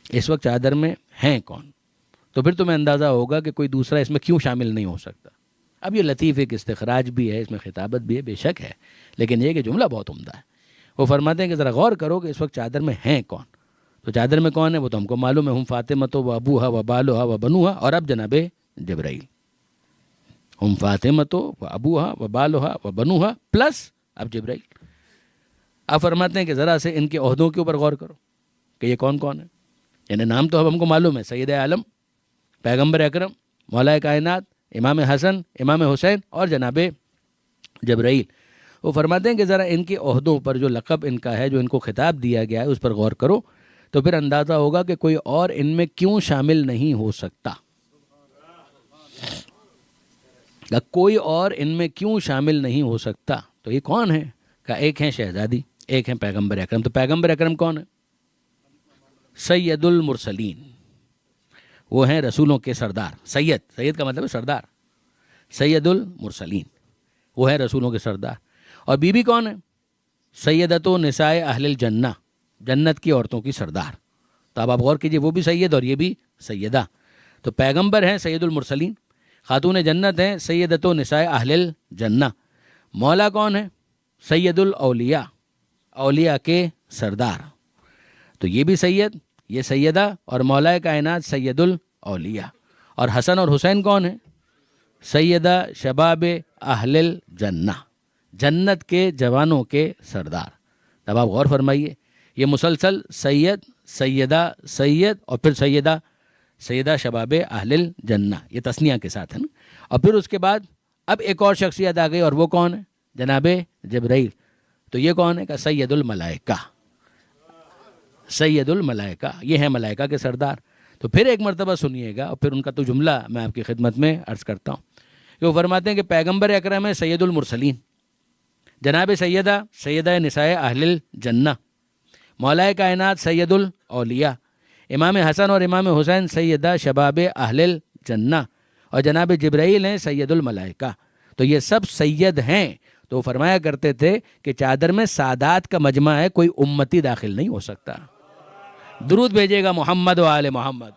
اس وقت چادر میں ہیں کون، تو پھر تمہیں اندازہ ہوگا کہ کوئی دوسرا اس میں کیوں شامل نہیں ہو سکتا. اب یہ لطیف ایک استخراج بھی ہے، اس میں خطابت بھی ہے، بے شک ہے، لیکن یہ کہ جملہ بہت عمدہ ہے. وہ فرماتے ہیں کہ ذرا غور کرو کہ اس وقت چادر میں ہیں کون. تو چادر میں کون ہے وہ تو ہم کو معلوم ہے، ہم فاطمہ تو و ابوہا و بالوہا و بنوہا، اور اب جناب جبرائیل. ہم فاطمہ تو و ابوہا و بالوہا و بنوہا پلس اب جبرائیل. آپ فرماتے ہیں کہ ذرا سے ان کے عہدوں کے اوپر غور کرو کہ یہ کون کون ہے. یعنی نام تو اب ہم کو معلوم ہے، سید عالم، پیغمبر اکرم، مولا کائنات، امام حسن، امام حسین اور جناب جبرائیل. وہ فرماتے ہیں کہ ذرا ان کے عہدوں پر جو لقب ان کا ہے، جو ان کو خطاب دیا گیا ہے، اس پر غور کرو تو پھر اندازہ ہوگا کہ کوئی اور ان میں کیوں شامل نہیں ہو سکتا. کوئی اور ان میں کیوں شامل نہیں ہو سکتا. تو یہ کون ہے؟ کہ ایک ہیں شہزادی، ایک ہیں پیغمبر اکرم. تو پیغمبر اکرم کون ہے؟ سید المرسلین، وہ ہیں رسولوں کے سردار. سید کا مطلب ہے سردار. سید المرسلین وہ ہیں رسولوں کے سردار. اور بی بی کون ہے؟ سیدۃ نساء اہل الجنہ، جنت کی عورتوں کی سردار. تو اب آپ غور کیجئے، وہ بھی سید اور یہ بھی سیدہ. تو پیغمبر ہیں سید المرسلین، خاتون جنت ہیں سیدۃ نساء اہل الجنہ. مولا کون ہے؟ سید الاولیاء، اولیاء کے سردار. تو یہ بھی سید، یہ سیدہ، اور مولا کائنات سید الاولیاء. اور حسن اور حسین کون ہیں؟ سیدہ شباب اہل الجنہ، جنت کے جوانوں کے سردار. تب آپ غور فرمائیے، یہ مسلسل سید، سیدہ، سید اور پھر سیدہ شباب اہل الجنہ، یہ تثنیہ کے ساتھ ہے نا. اور پھر اس کے بعد اب ایک اور شخصیت آ گئی، اور وہ کون ہے؟ جناب جبرائیل. تو یہ کون ہے؟ کہ سید الملائکہ، سید الملائکہ، یہ ہے ملائکہ کے سردار. تو پھر ایک مرتبہ سنیے گا اور پھر ان کا تو جملہ میں آپ کی خدمت میں عرض کرتا ہوں. کہ وہ فرماتے ہیں کہ پیغمبر اکرم ہے سید المرسلین، جناب سیدہ نساء اہل الجنہ، مولا کائنات سید الاولیاء، امام حسن اور امام حسین سیدہ شباب اہل الجنہ، اور جناب جبرائیل ہیں سید الملائکہ. تو یہ سب سید ہیں. تو وہ فرمایا کرتے تھے کہ چادر میں سادات کا مجمع ہے، کوئی امتی داخل نہیں ہو سکتا. درود بھیجے گا محمد و آل محمد.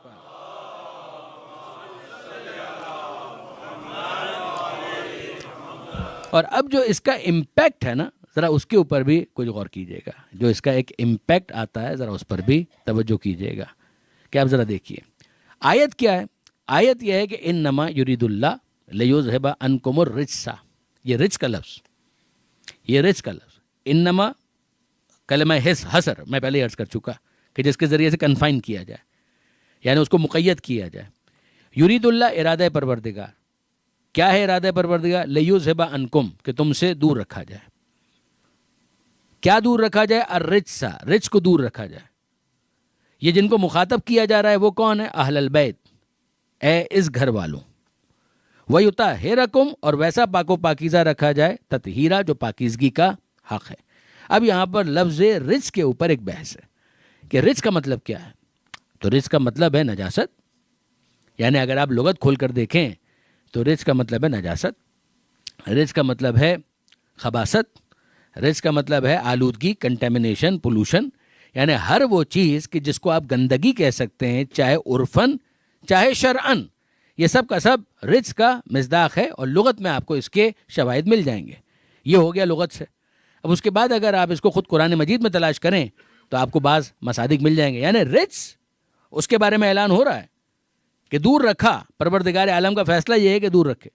اور اب جو اس کا امپیکٹ ہے نا، ذرا اس کے اوپر بھی کچھ غور کیجیے گا. جو اس کا ایک امپیکٹ آتا ہے ذرا اس پر بھی توجہ کیجیے گا. کہ آپ ذرا دیکھیے آیت کیا ہے. آیت یہ ہے کہ انما یرید اللہ لیذھب عنکم الرجس. یہ رجس کا لفظ، یہ رجس کا لفظ انما کلمہ حصر میں پہلے عرض کر چکا کہ جس کے ذریعے سے کنفائن کیا جائے، یعنی اس کو مقید کیا جائے. یرید اللہ ارادہ پروردگار. کیا ہے ارادہ پروردگار؟ لیذھب عنکم، کہ تم سے دور رکھا جائے. کیا دور رکھا جائے؟ الرجس، رجس کو دور رکھا جائے. یہ جن کو مخاطب کیا جا رہا ہے وہ کون ہے؟ اہل البیت، اے اس گھر والوں. وَيُطَهِّرَكُمْ، اور ویسا پاک و پاکیزہ رکھا جائے، تطہیرہ جو پاکیزگی کا حق ہے. اب یہاں پر لفظ رجس کے اوپر ایک بحث ہے کہ رجس کا مطلب کیا ہے. تو رجس کا مطلب ہے نجاست. یعنی اگر آپ لغت کھول کر دیکھیں تو رجس کا مطلب ہے نجاست، رجس کا مطلب ہے خباثت، رجس کا مطلب ہے آلودگی، کنٹیمنیشن، پولوشن. یعنی ہر وہ چیز کہ جس کو آپ گندگی کہہ سکتے ہیں، چاہے عرفن چاہے شرعن، یہ سب کا سب رجس کا مصداق ہے. اور لغت میں آپ کو اس کے شواہد مل جائیں گے. یہ ہو گیا لغت سے. اب اس کے بعد اگر آپ اس کو خود قرآن مجید میں تلاش کریں تو آپ کو بعض مصادق مل جائیں گے. یعنی رجس اس کے بارے میں اعلان ہو رہا ہے کہ دور رکھا. پروردگار عالم کا فیصلہ یہ ہے کہ دور رکھے.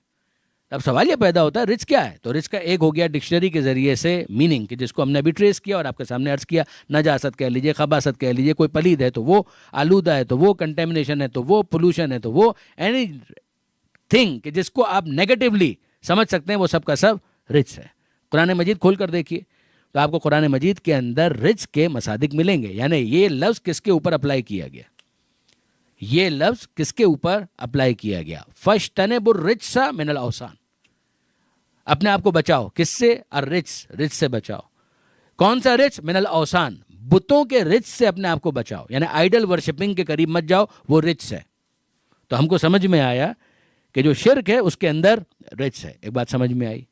اب سوال یہ پیدا ہوتا ہے رجس کیا ہے. تو رجس کا ایک ہو گیا ڈکشنری کے ذریعے سے میننگ، کہ جس کو ہم نے ابھی ٹریس کیا اور آپ کے سامنے عرض کیا. نجاست کہہ لیجئے، خباثت کہہ لیجئے، کوئی پلید ہے تو وہ آلودہ ہے، تو وہ کنٹیمنیشن ہے، تو وہ پولوشن ہے، تو وہ اینی تھنگ کہ جس کو آپ نیگیٹیولی سمجھ سکتے ہیں، وہ سب کا سب رجس ہے. قرآن مجید کھول کر دیکھیے، تو آپ کو قرآن مجید کے اندر رزق کے مصادق ملیں گے. یعنی یہ لفظ کس کے اوپر اپلائی کیا گیا؟ یہ لفظ کس کے اوپر اپلائی کیا گیا؟ فَاجْتَنِبُوا الرِّجْسَ مِنَ الْأَوْثَانِ. اپنے آپ کو بچاؤ. کس سے؟ الرجس، رجس سے بچاؤ. کون سا رجس؟ من الاوثان، بتوں کے رجس سے اپنے آپ کو بچاؤ. یعنی آئیڈل ورشپنگ کے قریب مت جاؤ، وہ رجس ہے. تو ہم کو سمجھ میں آیا کہ جو شرک ہے اس کے اندر رجس ہے. ایک بات سمجھ میں آئی.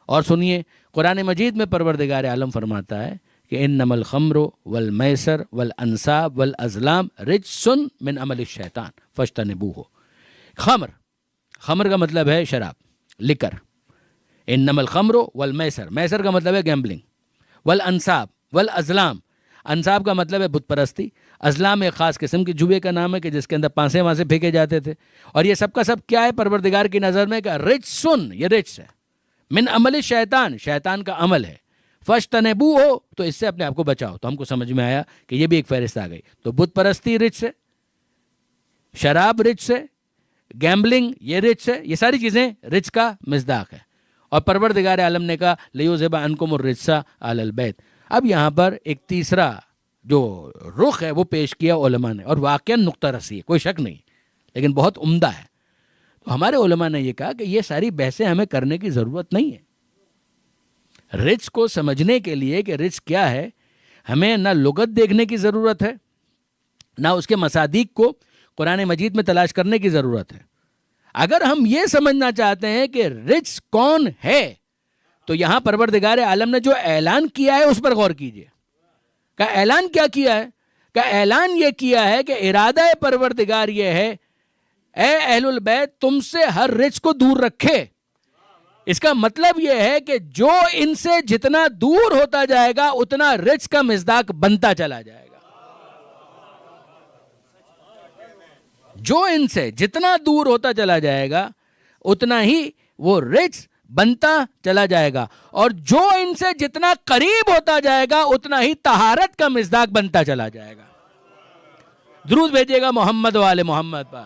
اور سنیے، قرآن مجید میں پروردگار عالم فرماتا ہے کہ انما الخمر والمیسر والانصاب والازلام رجس من عمل الشیطان فاجتنبوہ. خمر کا مطلب ہے شراب، لکر. انما الخمر والمیسر، میسر کا مطلب ہے گیمبلنگ. والانصاب والازلام، انصاب کا مطلب ہے بت پرستی. ازلام ایک خاص قسم کی جوئے کا نام ہے کہ جس کے اندر پانسے وہاں پھینکے جاتے تھے. اور یہ سب کا سب کیا ہے پروردگار کی نظر میں؟ کہ رجسن، یہ رجس ہے. من عمل شیطان، شیطان کا عمل ہے. فاجتنبوہ ہو، تو اس سے اپنے آپ کو بچاؤ. تو ہم کو سمجھ میں آیا کہ یہ بھی ایک فہرست آ گئی. تو بت پرستی رجس ہے، شراب رجس ہے، گیمبلنگ یہ رجس ہے. یہ ساری چیزیں رجس کا مصداق ہے. اور پروردگار عالم نے کہا لیذھب عنکم الرجس اہل البیت. اب یہاں پر ایک تیسرا جو رخ ہے وہ پیش کیا علماء نے، اور واقعاً نقطہ رسی ہے، کوئی شک نہیں، لیکن بہت عمدہ ہے. تو ہمارے علماء نے یہ کہا کہ یہ ساری بحثیں ہمیں کرنے کی ضرورت نہیں ہے. رجس کو سمجھنے کے لیے کہ رجس کیا ہے، ہمیں نہ لغت دیکھنے کی ضرورت ہے، نہ اس کے مصادیق کو قرآن مجید میں تلاش کرنے کی ضرورت ہے. اگر ہم یہ سمجھنا چاہتے ہیں کہ رجس کون ہے، تو یہاں پروردگار عالم نے جو اعلان کیا ہے اس پر غور کیجئے. کا اعلان کیا کیا ہے؟ کا اعلان یہ کیا ہے کہ ارادہ پروردگار یہ ہے اے اہل البیت تم سے ہر رجس کو دور رکھے. اس کا مطلب یہ ہے کہ جو ان سے جتنا دور ہوتا جائے گا اتنا رجس کا مصداق بنتا چلا جائے گا. جو ان سے جتنا دور ہوتا چلا جائے گا اتنا ہی وہ رجس بنتا چلا جائے گا. اور جو ان سے جتنا قریب ہوتا جائے گا اتنا ہی طہارت کا مصداق بنتا چلا جائے گا. درود بھیجیے گا محمد و آل محمد پر.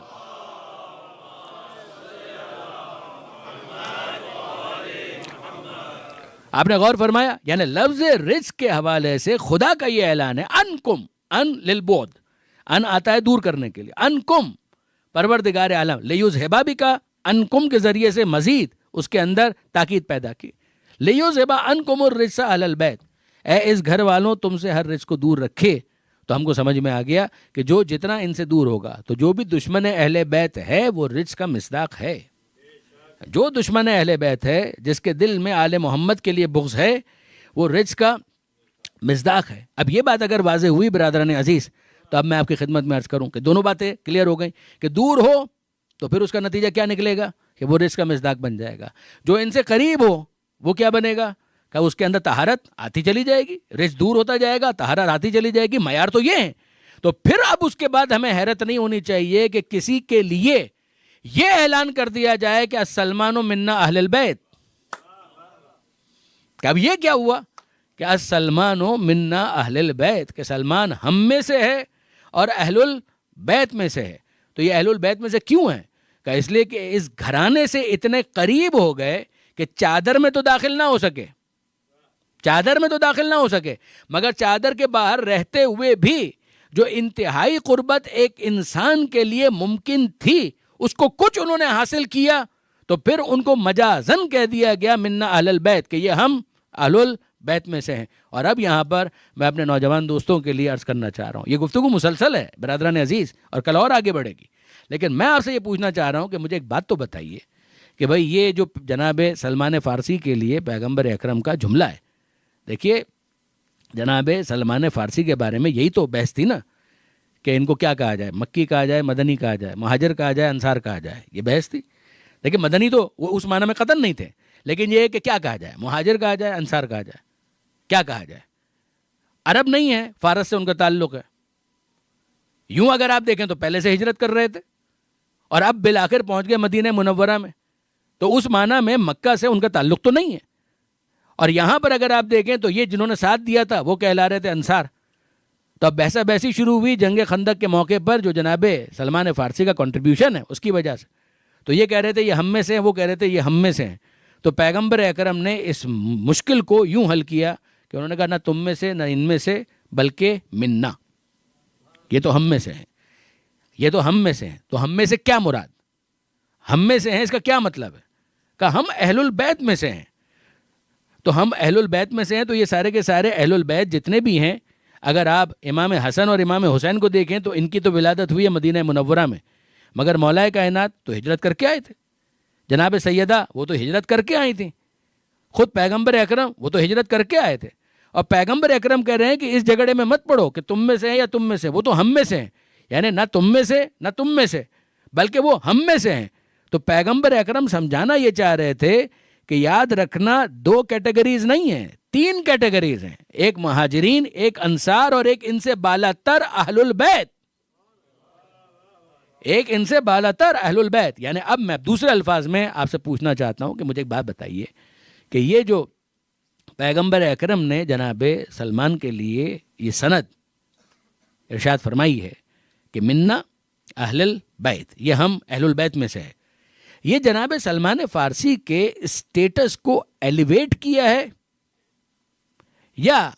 آپ نے غور فرمایا؟ یعنی لفظ رزق کے حوالے سے خدا کا یہ اعلان ہے انکم، ان للبعد، ان آتا ہے دور کرنے کے لیے. انکم، پروردگار عالم لیذھب کا انکم کے ذریعے سے مزید اس کے اندر تاکید پیدا کی. لیذھب عنکم الرجس اہل البیت، اے اس گھر والوں تم سے ہر رجس کو دور رکھے. تو ہم کو سمجھ میں آ گیا کہ جو جتنا ان سے دور ہوگا، تو جو بھی دشمن اہل بیت ہے وہ رجس کا مصداق ہے. جو دشمن اہل بیت ہے، جس کے دل میں آل محمد کے لیے بغض ہے، وہ رجس کا مصداق ہے. اب یہ بات اگر واضح ہوئی برادران عزیز، تو اب میں آپ کی خدمت میں عرض کروں کہ دونوں باتیں کلیئر ہو گئیں کہ دور ہو تو پھر اس کا نتیجہ کیا نکلے گا کہ وہ رزق کا مصداق بن جائے گا. جو ان سے قریب ہو وہ کیا بنے گا کہ اس کے اندر طہارت آتی چلی جائے گی. رزق دور ہوتا جائے گا، طہارت آتی چلی جائے گی. معیار تو یہ ہے. تو پھر اب اس کے بعد ہمیں حیرت نہیں ہونی چاہیے کہ کسی کے لیے یہ اعلان کر دیا جائے کہ السلمان منا اہل البیت. کہ اب یہ کیا ہوا کہ السلمان منا اہل البیت، کہ سلمان ہم میں سے ہے اور اہل البیت میں سے ہے. تو یہ اہل البیت میں سے کیوں ہے؟ کہ اس لیے کہ اس گھرانے سے اتنے قریب ہو گئے کہ چادر میں تو داخل نہ ہو سکے، چادر میں تو داخل نہ ہو سکے، مگر چادر کے باہر رہتے ہوئے بھی جو انتہائی قربت ایک انسان کے لیے ممکن تھی اس کو کچھ انہوں نے حاصل کیا. تو پھر ان کو مجازن کہہ دیا گیا منا اہل البیت، کہ یہ ہم اہل البیت میں سے ہیں. اور اب یہاں پر میں اپنے نوجوان دوستوں کے لیے عرض کرنا چاہ رہا ہوں، یہ گفتگو مسلسل ہے برادران عزیز اور کل اور آگے بڑھے گی، لیکن میں آپ سے یہ پوچھنا چاہ رہا ہوں کہ مجھے ایک بات تو بتائیے کہ بھائی یہ جو جناب سلمان فارسی کے لیے پیغمبر اکرم کا جملہ ہے، دیکھیے جناب سلمان فارسی کے بارے میں یہی تو بحث تھی نا کہ ان کو کیا کہا جائے، مکی کہا جائے، مدنی کہا جائے، مہاجر کہا جائے، انصار کہا جائے، یہ بحث تھی. لیکن مدنی تو وہ اس معنی میں قطعاً نہیں تھے، لیکن یہ ہے کہ کیا کہا جائے، مہاجر کہا جائے، انصار کہا جائے، کیا کہا جائے. عرب نہیں ہے، فارس سے ان کا تعلق ہے. یوں اگر آپ دیکھیں تو پہلے سے ہجرت کر رہے تھے اور اب بالآخر پہنچ گئے مدینہ منورہ میں، تو اس معنی میں مکہ سے ان کا تعلق تو نہیں ہے. اور یہاں پر اگر آپ دیکھیں تو یہ جنہوں نے ساتھ دیا تھا وہ کہلا رہے تھے انصار. تو اب بحثہ بحثی شروع ہوئی جنگ خندق کے موقع پر، جو جناب سلمان فارسی کا کنٹریبیوشن ہے اس کی وجہ سے. تو یہ کہہ رہے تھے یہ ہم میں سے ہیں، وہ کہہ رہے تھے یہ ہم میں سے ہیں. تو پیغمبر اکرم نے اس مشکل کو یوں حل کیا کہ انہوں نے کہا نہ تم میں سے نہ ان میں سے بلکہ منا، یہ تو ہم میں سے ہیں، یہ تو ہم میں سے ہیں. تو ہم میں سے کیا مراد؟ ہم میں سے ہیں اس کا کیا مطلب ہے؟ کہ ہم اہل البیت میں سے ہیں. تو ہم اہل البیت میں سے ہیں تو یہ سارے کے سارے اہل البیت جتنے بھی ہیں، اگر آپ امام حسن اور امام حسین کو دیکھیں تو ان کی تو ولادت ہوئی ہے مدینہ منورہ میں، مگر مولا کائنات تو ہجرت کر کے آئے تھے. جناب سیدہ وہ تو ہجرت کر کے آئی تھیں. خود پیغمبر اکرم وہ تو ہجرت کر کے آئے تھے. اور پیغمبر اکرم کہہ رہے ہیں کہ اس جھگڑے میں مت پڑو کہ تم میں سے ہیں یا تم میں سے، وہ تو ہم میں سے ہیں. یعنی نہ تم میں سے نہ تم میں سے بلکہ وہ ہم میں سے ہیں. تو پیغمبر اکرم سمجھانا یہ چاہ رہے تھے کہ یاد رکھنا 2 کیٹیگریز نہیں ہیں، 3 کیٹیگریز ہیں، ایک مہاجرین، ایک انصار اور ایک ان سے بالا تر اہل البیت. ایک ان سے بالا تر اہل البیت. یعنی اب میں دوسرے الفاظ میں آپ سے پوچھنا چاہتا ہوں کہ مجھے ایک بات بتائیے کہ یہ جو پیغمبر اکرم نے جناب سلمان کے لیے یہ سند ارشاد فرمائی ہے کہ منا اہل البیت، یہ ہم اہل البیت میں سے ہے، یہ جناب سلمان فارسی کے اسٹیٹس کو ایلیویٹ کیا ہے یا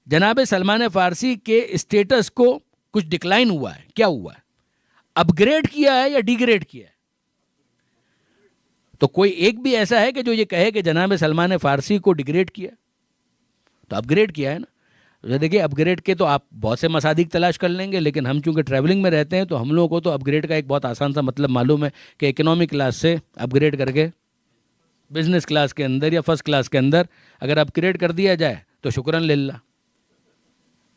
جناب سلمان فارسی کے اسٹیٹس کو کچھ ڈکلائن ہوا ہے؟ کیا ہوا ہے؟ اپ گریڈ کیا ہے یا ڈی گریڈ کیا ہے؟ تو کوئی ایک بھی ایسا ہے کہ جو یہ کہے کہ جناب سلمان فارسی کو ڈیگریڈ کیا؟ تو اپ گریڈ کیا ہے نا. دیکھیے اپ گریڈ کے تو آپ بہت سے مصادیق تلاش کر لیں گے، لیکن ہم چونکہ ٹریولنگ میں رہتے ہیں تو ہم لوگوں کو تو اپ گریڈ کا ایک بہت آسان سا مطلب معلوم ہے کہ اکنامی کلاس سے اپ گریڈ کر کے بزنس کلاس کے اندر یا فرسٹ کلاس کے اندر اگر اپ گریڈ کر دیا جائے تو شکران للہ.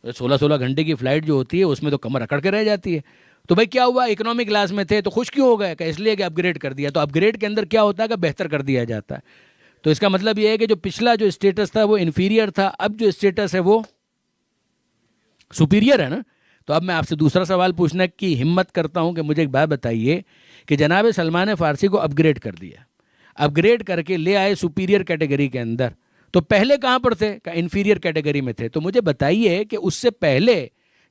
16 گھنٹے کی فلائٹ جو ہوتی ہے اس میں تو کمر اکڑ کے رہ جاتی ہے. تو بھائی کیا ہوا، اکنامی کلاس میں تھے تو خوش کیوں ہو گئے؟ کہ اس لیے کہ اپ گریڈ کر دیا. تو اپ گریڈ کے اندر کیا ہوتا ہے کہ بہتر کر دیا جاتا ہے. تو اس کا مطلب یہ ہے کہ جو پچھلا جو اسٹیٹس تھا وہ انفیریئر تھا، اب جو اسٹیٹس ہے وہ سپیریئر ہے نا. تو اب میں آپ سے دوسرا سوال پوچھنے کی ہمت کرتا ہوں کہ مجھے ایک بات بتائیے کہ جناب سلمان فارسی کو اپ گریڈ کر دیا، اپ گریڈ کر کے لے آئے سپیریئر کیٹیگری کے اندر، تو پہلے کہاں پر تھے؟ کہ انفیریئر کیٹیگری میں تھے. تو مجھے بتائیے کہ اس سے پہلے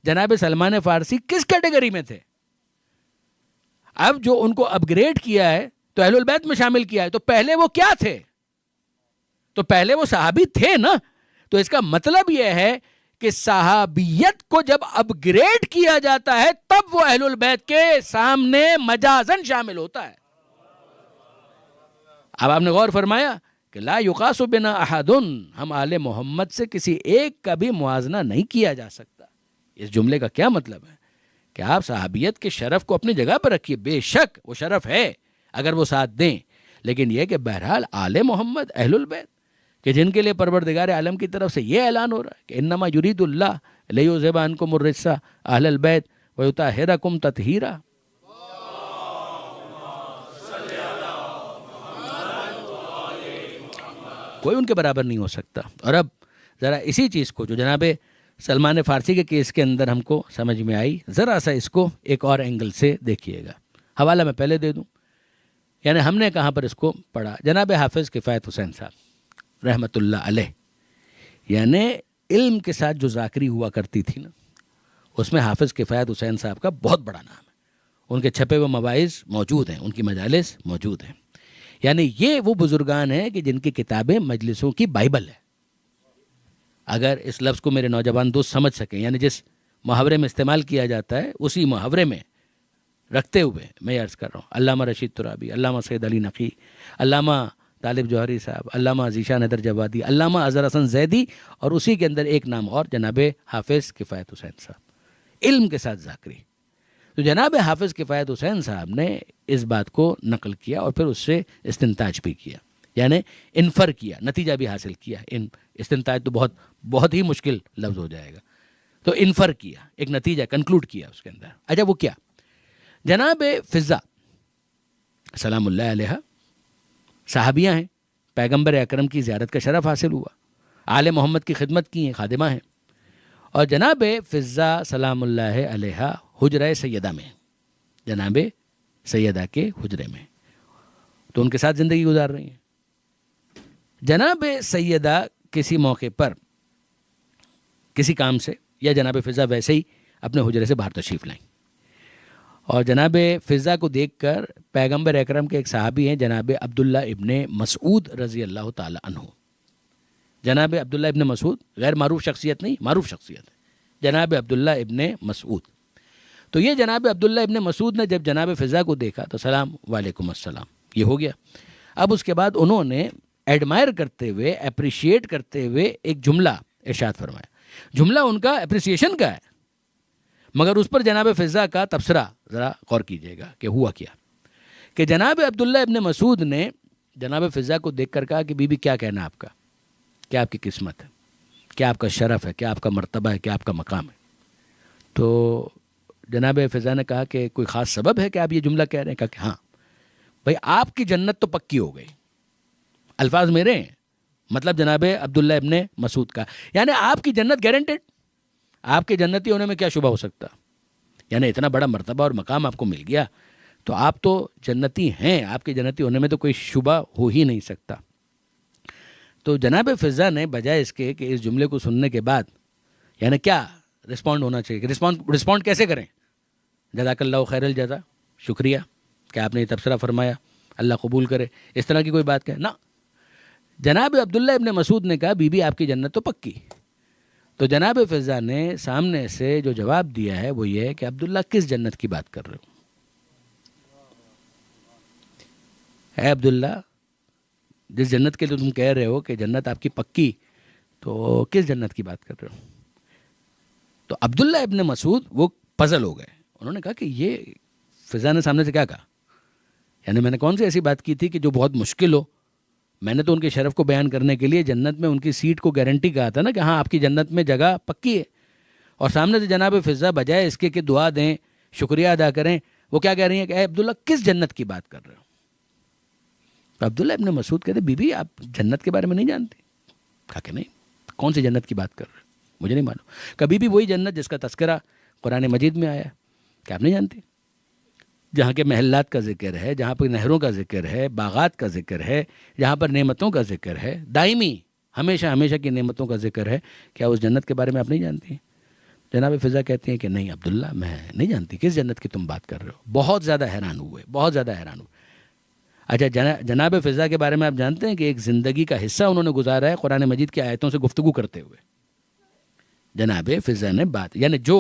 جناب سلمان فارسی کس کیٹیگری میں تھے؟ اب جو ان کو اپ گریڈ کیا ہے تو اہل البیت میں شامل کیا ہے، تو پہلے وہ کیا تھے؟ تو پہلے وہ صحابی تھے نا. تو اس کا مطلب یہ ہے کہ صحابیت کو جب اپ گریڈ کیا جاتا ہے تب وہ اہل البیت کے سامنے مجازن شامل ہوتا ہے. اب آپ نے غور فرمایا کہ لا یقاس بنا احد، ہم آل محمد سے کسی ایک کا بھی موازنہ نہیں کیا جا سکتا. اس جملے کا کیا مطلب ہے؟ کہ آپ صحابیت کے شرف کو اپنی جگہ پر رکھیے، بے شک وہ شرف ہے اگر وہ ساتھ دیں، لیکن یہ کہ بہرحال آل محمد اہل البیت کہ جن کے لیے پروردگار عالم کی طرف سے یہ اعلان ہو رہا ہے کہ انما یرید اللہ لیذھب عنکم الرجس اہل البیت ویطہرکم تطہیرا. کوئی ان کے برابر نہیں ہو سکتا. اور اب ذرا اسی چیز کو جو جناب سلمان فارسی کے کیس کے اندر ہم کو سمجھ میں آئی، ذرا سا اس کو ایک اور اینگل سے دیکھیے گا. حوالہ میں پہلے دے دوں. یعنی ہم نے کہاں پر اس کو پڑھا؟ جناب حافظ کفایت حسین صاحب رحمۃ اللہ علیہ، یعنی علم کے ساتھ جو ذاکری ہوا کرتی تھی نا، اس میں حافظ کفایت حسین صاحب کا بہت بڑا نام ہے. ان کے چھپے ہوئے مواعظ موجود ہیں، ان کی مجالس موجود ہیں. یعنی یہ وہ بزرگان ہیں کہ جن کی کتابیں مجلسوں کی بائبل ہے. اگر اس لفظ کو میرے نوجوان دوست سمجھ سکیں، یعنی جس محاورے میں استعمال کیا جاتا ہے اسی محاورے میں رکھتے ہوئے میں عرض کر رہا ہوں، علامہ رشید ترابی، علامہ سید علی نقی، علامہ طالب جوہری صاحب، علامہ ذیشان حیدر جوادی، علامہ اظہر حسن زیدی، اور اسی کے اندر ایک نام اور جناب حافظ کفایت حسین صاحب، علم کے ساتھ ذاکری. تو جناب حافظ کفایت حسین صاحب نے اس بات کو نقل کیا اور پھر اس سے استنتاج بھی کیا، یعنی انفر کیا، نتیجہ بھی حاصل کیا. استنتاج تو بہت ہی مشکل لفظ ہو جائے گا. تو انفر کیا، ایک نتیجہ کنکلوڈ کیا اس کے اندر. اچھا وہ کیا؟ جناب فضہ سلام اللہ علیہ صحابیہ ہیں، پیغمبر اکرم کی زیارت کا شرف حاصل ہوا، آل محمد کی خدمت کی ہیں، خادمہ ہیں. اور جناب فضہ سلام اللہ علیہ حجرہ سیدہ میں، جناب سیدہ کے حجرے میں، تو ان کے ساتھ زندگی گزار رہی ہیں. جناب سیدہ کسی موقع پر کسی کام سے یا جناب فضہ ویسے ہی اپنے حجرے سے باہر تشریف لائیں، اور جناب فضہ کو دیکھ کر پیغمبر اکرم کے ایک صحابی ہیں جناب عبداللہ ابن مسعود رضی اللہ تعالی عنہ، جناب عبداللہ ابن مسعود غیر معروف شخصیت نہیں، معروف شخصیت ہے، جناب عبداللہ ابن مسعود. تو یہ جناب عبداللہ ابن مسعود نے جب جناب فضا کو دیکھا تو سلام وعلیکم السلام، یہ ہو گیا. اب اس کے بعد انہوں نے ایڈمائر کرتے ہوئے، اپریشیٹ کرتے ہوئے ایک جملہ ارشاد فرمایا. جملہ ان کا اپریسیشن کا ہے، مگر اس پر جناب فضا کا تبصرہ ذرا غور کیجیے گا کہ ہوا کیا. کہ جناب عبداللہ ابن مسعود نے جناب فضا کو دیکھ کر کہا کہ بی بی کیا کہنا آپ کا، کیا آپ کی قسمت ہے، کیا آپ کا شرف ہے، کیا آپ کا مرتبہ ہے، کیا آپ کا مقام ہے. تو جناب فضا نے کہا کہ کوئی خاص سبب ہے کہ آپ یہ جملہ کہہ رہے ہیں؟ کہا کہ ہاں بھائی آپ کی جنت تو پکی ہو گئی. الفاظ میرے ہیں، مطلب جناب عبداللہ ابن مسعود کا، یعنی آپ کی جنت گارنٹیڈ. آپ کے جنتی ہونے میں کیا شبہ ہو سکتا، یعنی اتنا بڑا مرتبہ اور مقام آپ کو مل گیا تو آپ تو جنتی ہیں، آپ کے جنتی ہونے میں تو کوئی شبہ ہو ہی نہیں سکتا. تو جناب فضا نے بجائے اس کے کہ اس جملے کو سننے کے بعد یعنی کیا رسپونڈ ہونا چاہیے کہ رسپونڈ کیسے کریں، جزاک اللہ خیر الجزا، شکریہ کہ آپ نے یہ تبصرہ فرمایا، اللہ قبول کرے، اس طرح کی کوئی بات کہیں نا. جناب عبداللہ ابن مسعود نے کہا بی بی آپ کی جنت تو پکی. تو جناب فضا نے سامنے سے جو جواب دیا ہے وہ یہ ہے کہ عبداللہ کس جنت کی بات کر رہے ہو؟ اے عبداللہ جس جنت کے لیے تم کہہ رہے ہو کہ جنت آپ کی پکی، تو کس جنت کی بات کر رہے ہو؟ تو عبداللہ ابن مسعود وہ پزل ہو گئے. انہوں نے کہا کہ یہ فضا نے سامنے سے کیا کہا، یعنی میں نے کون سی ایسی بات کی تھی کہ جو بہت مشکل ہو. میں نے تو ان کے شرف کو بیان کرنے کے لیے جنت میں ان کی سیٹ کو گارنٹی کہا تھا نا کہ ہاں آپ کی جنت میں جگہ پکی ہے. اور سامنے سے جناب فضا بجائے اس کے کہ دعا دیں، شکریہ ادا کریں، وہ کیا کہہ رہی ہیں کہ اے عبداللہ کس جنت کی بات کر رہے ہو؟ تو عبداللہ ابن مسعود کہتے بی بی آپ جنت کے بارے میں نہیں جانتی؟ کہا کہ نہیں. کون سی جنت کی بات کر رہے ہو؟ مجھے نہیں معلوم. کبھی بھی وہی جنت جس کا تذکرہ قرآن مجید میں آیا ہے، کیا آپ نہیں جانتی؟ جہاں کے محلات کا ذکر ہے، جہاں پر نہروں کا ذکر ہے، باغات کا ذکر ہے، جہاں پر نعمتوں کا ذکر ہے، دائمی ہمیشہ ہمیشہ کی نعمتوں کا ذکر ہے، کیا اس جنت کے بارے میں آپ نہیں جانتی؟ جناب فضا کہتے ہیں کہ نہیں عبداللہ میں نہیں جانتی کس جنت کی تم بات کر رہے ہو. بہت زیادہ حیران ہوئے، بہت زیادہ حیران ہوئے. اچھا جناب فضا کے بارے میں آپ جانتے ہیں کہ ایک زندگی کا حصہ انہوں نے گزارا ہے قرآن مجید کی آیتوں سے گفتگو کرتے ہوئے. جناب فضا نے بات، یعنی جو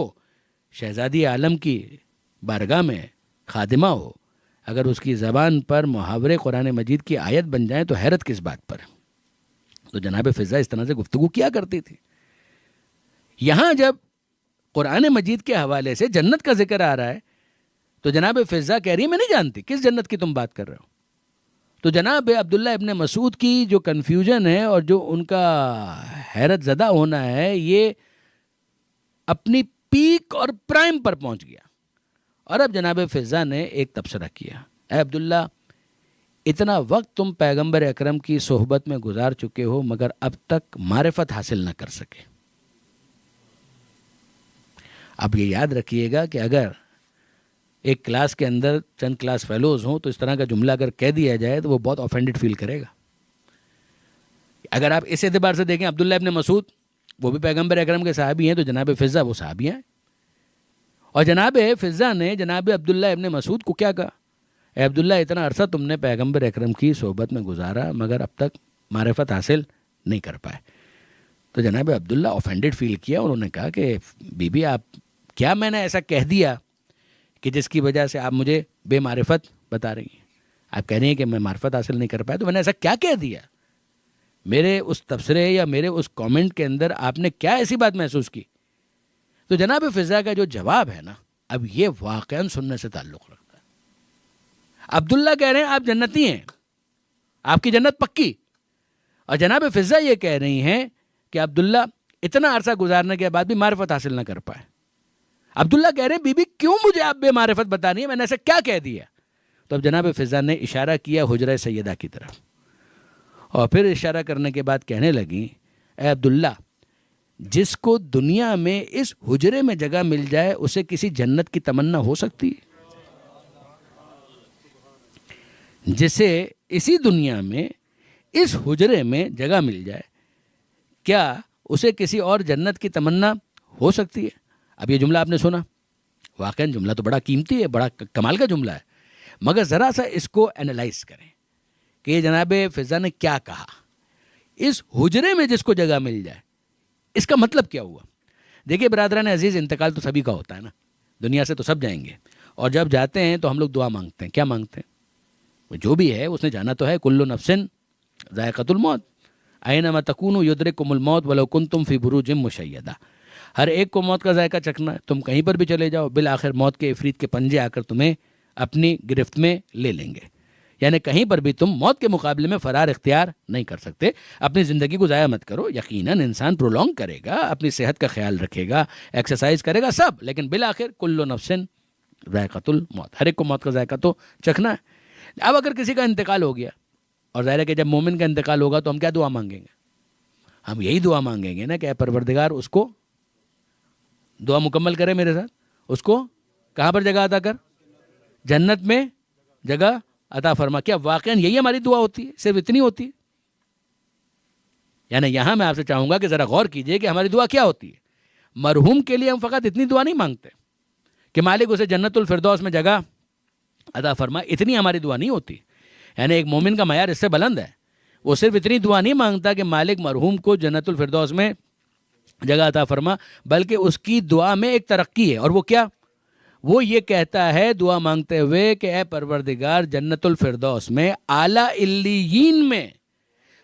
شہزادی عالم کی بارگاہ میں خادمہ ہو، اگر اس کی زبان پر محاورے قرآن مجید کی آیت بن جائیں تو حیرت کس بات پر. تو جناب فضا اس طرح سے گفتگو کیا کرتی تھی. یہاں جب قرآن مجید کے حوالے سے جنت کا ذکر آ رہا ہے تو جناب فضا کہہ رہی ہے میں نہیں جانتی کس جنت کی تم بات کر رہے ہو. تو جناب عبداللہ ابن مسعود کی جو کنفیوژن ہے اور جو ان کا حیرت زدہ ہونا ہے یہ اپنی پیک اور پرائم پر پہنچ گیا. اور اب جناب فضا نے ایک تبصرہ کیا، اے عبداللہ اتنا وقت تم پیغمبر اکرم کی صحبت میں گزار چکے ہو مگر اب تک معرفت حاصل نہ کر سکے. اب یہ یاد رکھیے گا کہ اگر ایک کلاس کے اندر چند کلاس فیلوز ہوں تو اس طرح کا جملہ اگر کہہ دیا جائے تو وہ بہت آفینڈڈ فیل کرے گا. اگر آپ اس اعتبار سے دیکھیں عبداللہ ابن مسعود وہ بھی پیغمبر اکرم کے صحابی ہیں تو جناب فضا وہ صحابی ہیں. اور جناب فضا نے جناب عبداللہ ابن مسعود کو کیا کہا، اے عبداللہ اتنا عرصہ تم نے پیغمبر اکرم کی صحبت میں گزارا مگر اب تک معرفت حاصل نہیں کر پائے. تو جناب عبداللہ آفینڈڈ فیل کیا. انہوں نے کہا کہ بی بی آپ کیا میں نے ایسا کہہ دیا کہ جس کی وجہ سے آپ مجھے بے معرفت بتا رہی ہیں؟ آپ کہہ رہی ہیں کہ میں معرفت حاصل نہیں کر پایا، تو میں نے ایسا کیا کہہ دیا؟ میرے اس تبصرے یا میرے اس کامنٹ کے اندر آپ نے کیا ایسی بات محسوس کی؟ تو جناب فضا کا جو جواب ہے نا اب یہ واقعاً سننے سے تعلق رکھتا ہے. عبداللہ کہہ رہے ہیں آپ جنتی ہیں، آپ کی جنت پکی، اور جناب فضا یہ کہہ رہی ہیں کہ عبداللہ اتنا عرصہ گزارنے کے بعد بھی معرفت حاصل نہ کر پائے. عبداللہ کہہ رہے ہیں بی بی کیوں مجھے آپ بے معرفت بتا رہی ہیں، میں نے ایسا کیا کہہ دیا؟ تو اب جناب فضا نے اشارہ کیا حجرہ سیدہ کی طرف، اور پھر اشارہ کرنے کے بعد کہنے لگیں اے عبداللہ جس کو دنیا میں اس حجرے میں جگہ مل جائے اسے کسی جنت کی تمنا ہو سکتی ہے؟ جسے اسی دنیا میں اس حجرے میں جگہ مل جائے کیا اسے کسی اور جنت کی تمنا ہو سکتی ہے؟ اب یہ جملہ آپ نے سنا، واقعاً جملہ تو بڑا قیمتی ہے، بڑا کمال کا جملہ ہے، مگر ذرا سا اس کو اینالائز کریں کہ یہ جناب فضا نے کیا کہا. اس حجرے میں جس کو جگہ مل جائے، اس کا مطلب کیا ہوا؟ دیکھیے برادران عزیز، انتقال تو سبھی کا ہوتا ہے نا، دنیا سے تو سب جائیں گے، اور جب جاتے ہیں تو ہم لوگ دعا مانگتے ہیں. کیا مانگتے ہیں؟ وہ جو بھی ہے اس نے جانا تو ہے. کل نفس ذائقۃ الموت، اینما تکونوا یدرککم الموت ولو کنتم فی بروج مشیدہ. ہر ایک کو موت کا ذائقہ چکھنا ہے، تم کہیں پر بھی چلے جاؤ، بالآخر موت کے عفریت کے پنجے آ کر تمہیں اپنی گرفت میں لے لیں گے. یعنی کہیں پر بھی تم موت کے مقابلے میں فرار اختیار نہیں کر سکتے. اپنی زندگی کو ضائع مت کرو. یقیناً انسان پرولونگ کرے گا، اپنی صحت کا خیال رکھے گا، ایکسرسائز کرے گا، سب، لیکن بالآخر کل نفس ذائقۃ الموت، ہر ایک کو موت کا ذائقہ تو چکھنا ہے. اب اگر کسی کا انتقال ہو گیا، اور ظاہر ہے کہ جب مومن کا انتقال ہوگا تو ہم کیا دعا مانگیں گے؟ ہم یہی دعا مانگیں گے نا کہ اے پروردگار اس کو، دعا مکمل کرے میرے ساتھ، اس کو کہاں پر جگہ عطا کر؟ جنت میں جگہ عطا فرما. کیا واقعاً یہی ہماری دعا ہوتی ہے؟ صرف اتنی ہوتی ہے؟ یعنی یہاں میں آپ سے چاہوں گا کہ ذرا غور کیجئے کہ ہماری دعا کیا ہوتی ہے. مرحوم کے لیے ہم فقط اتنی دعا نہیں مانگتے کہ مالک اسے جنت الفردوس میں جگہ عطا فرما، اتنی ہماری دعا نہیں ہوتی. یعنی ایک مومن کا معیار اس سے بلند ہے. وہ صرف اتنی دعا نہیں مانگتا کہ مالک مرحوم کو جنت الفردوس میں جگہ عطا فرما، بلکہ اس کی دعا میں ایک ترقی ہے. اور وہ کیا؟ وہ یہ کہتا ہے دعا مانگتے ہوئے کہ اے پروردگار جنت الفردوس میں اعلیٰ علیین میں،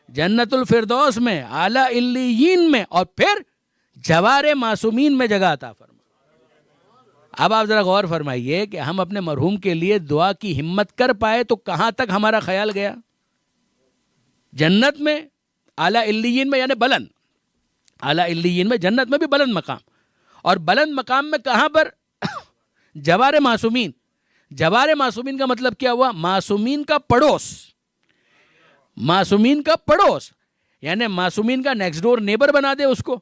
جنت الفردوس میں اعلیٰ علیین میں، اور پھر جوار معصومین میں جگہ عطا فرما. اب آپ ذرا غور فرمائیے کہ ہم اپنے مرحوم کے لیے دعا کی ہمت کر پائے تو کہاں تک ہمارا خیال گیا؟ جنت میں اعلیٰ علیین میں، یعنی بلند، اعلیٰ علیین میں، جنت میں بھی بلند مقام. اور بلند مقام میں کہاں پر؟ جوار معصومین. جوار معصومین کا مطلب کیا ہوا؟ معصومین کا پڑوس. معصومین کا پڑوس یعنی معصومین کا نیکسٹ ڈور نیبر بنا دے اس کو.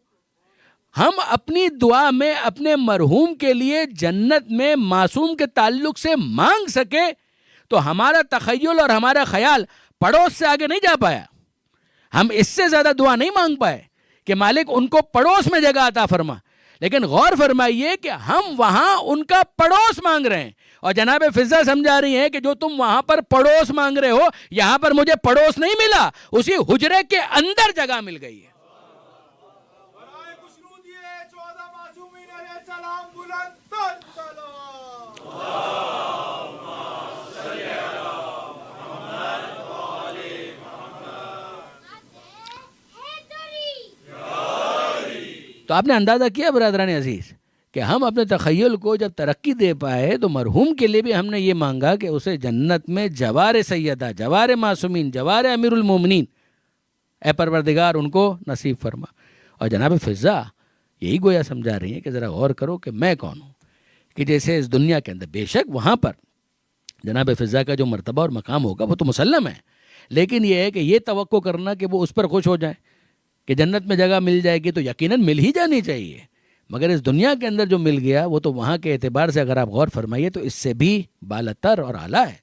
ہم اپنی دعا میں اپنے مرحوم کے لیے جنت میں معصوم کے تعلق سے مانگ سکے تو ہمارا تخیل اور ہمارا خیال پڑوس سے آگے نہیں جا پایا. ہم اس سے زیادہ دعا نہیں مانگ پائے کہ مالک ان کو پڑوس میں جگہ عطا فرما. لیکن غور فرمائیے کہ ہم وہاں ان کا پڑوس مانگ رہے ہیں، اور جناب فضا سمجھا رہی ہیں کہ جو تم وہاں پر پڑوس مانگ رہے ہو، یہاں پر مجھے پڑوس نہیں ملا، اسی حجرے کے اندر جگہ مل گئی ہے. تو آپ نے اندازہ کیا برادران عزیز کہ ہم اپنے تخیل کو جب ترقی دے پائے تو مرحوم کے لیے بھی ہم نے یہ مانگا کہ اسے جنت میں جوار سیدہ، جوار معصومین، جوار امیر المومنین، اے پروردگار ان کو نصیب فرما. اور جناب فضا یہی گویا سمجھا رہی ہیں کہ ذرا غور کرو کہ میں کون ہوں. کہ جیسے اس دنیا کے اندر بے شک وہاں پر جناب فضا کا جو مرتبہ اور مقام ہوگا وہ تو مسلم ہے، لیکن یہ ہے کہ یہ توقع کرنا کہ وہ اس پر خوش ہو جائیں کہ جنت میں جگہ مل جائے گی تو یقیناً مل ہی جانی چاہیے. مگر اس دنیا کے اندر جو مل گیا وہ تو وہاں کے اعتبار سے اگر آپ غور فرمائیے تو اس سے بھی بالاتر اور اعلیٰ ہے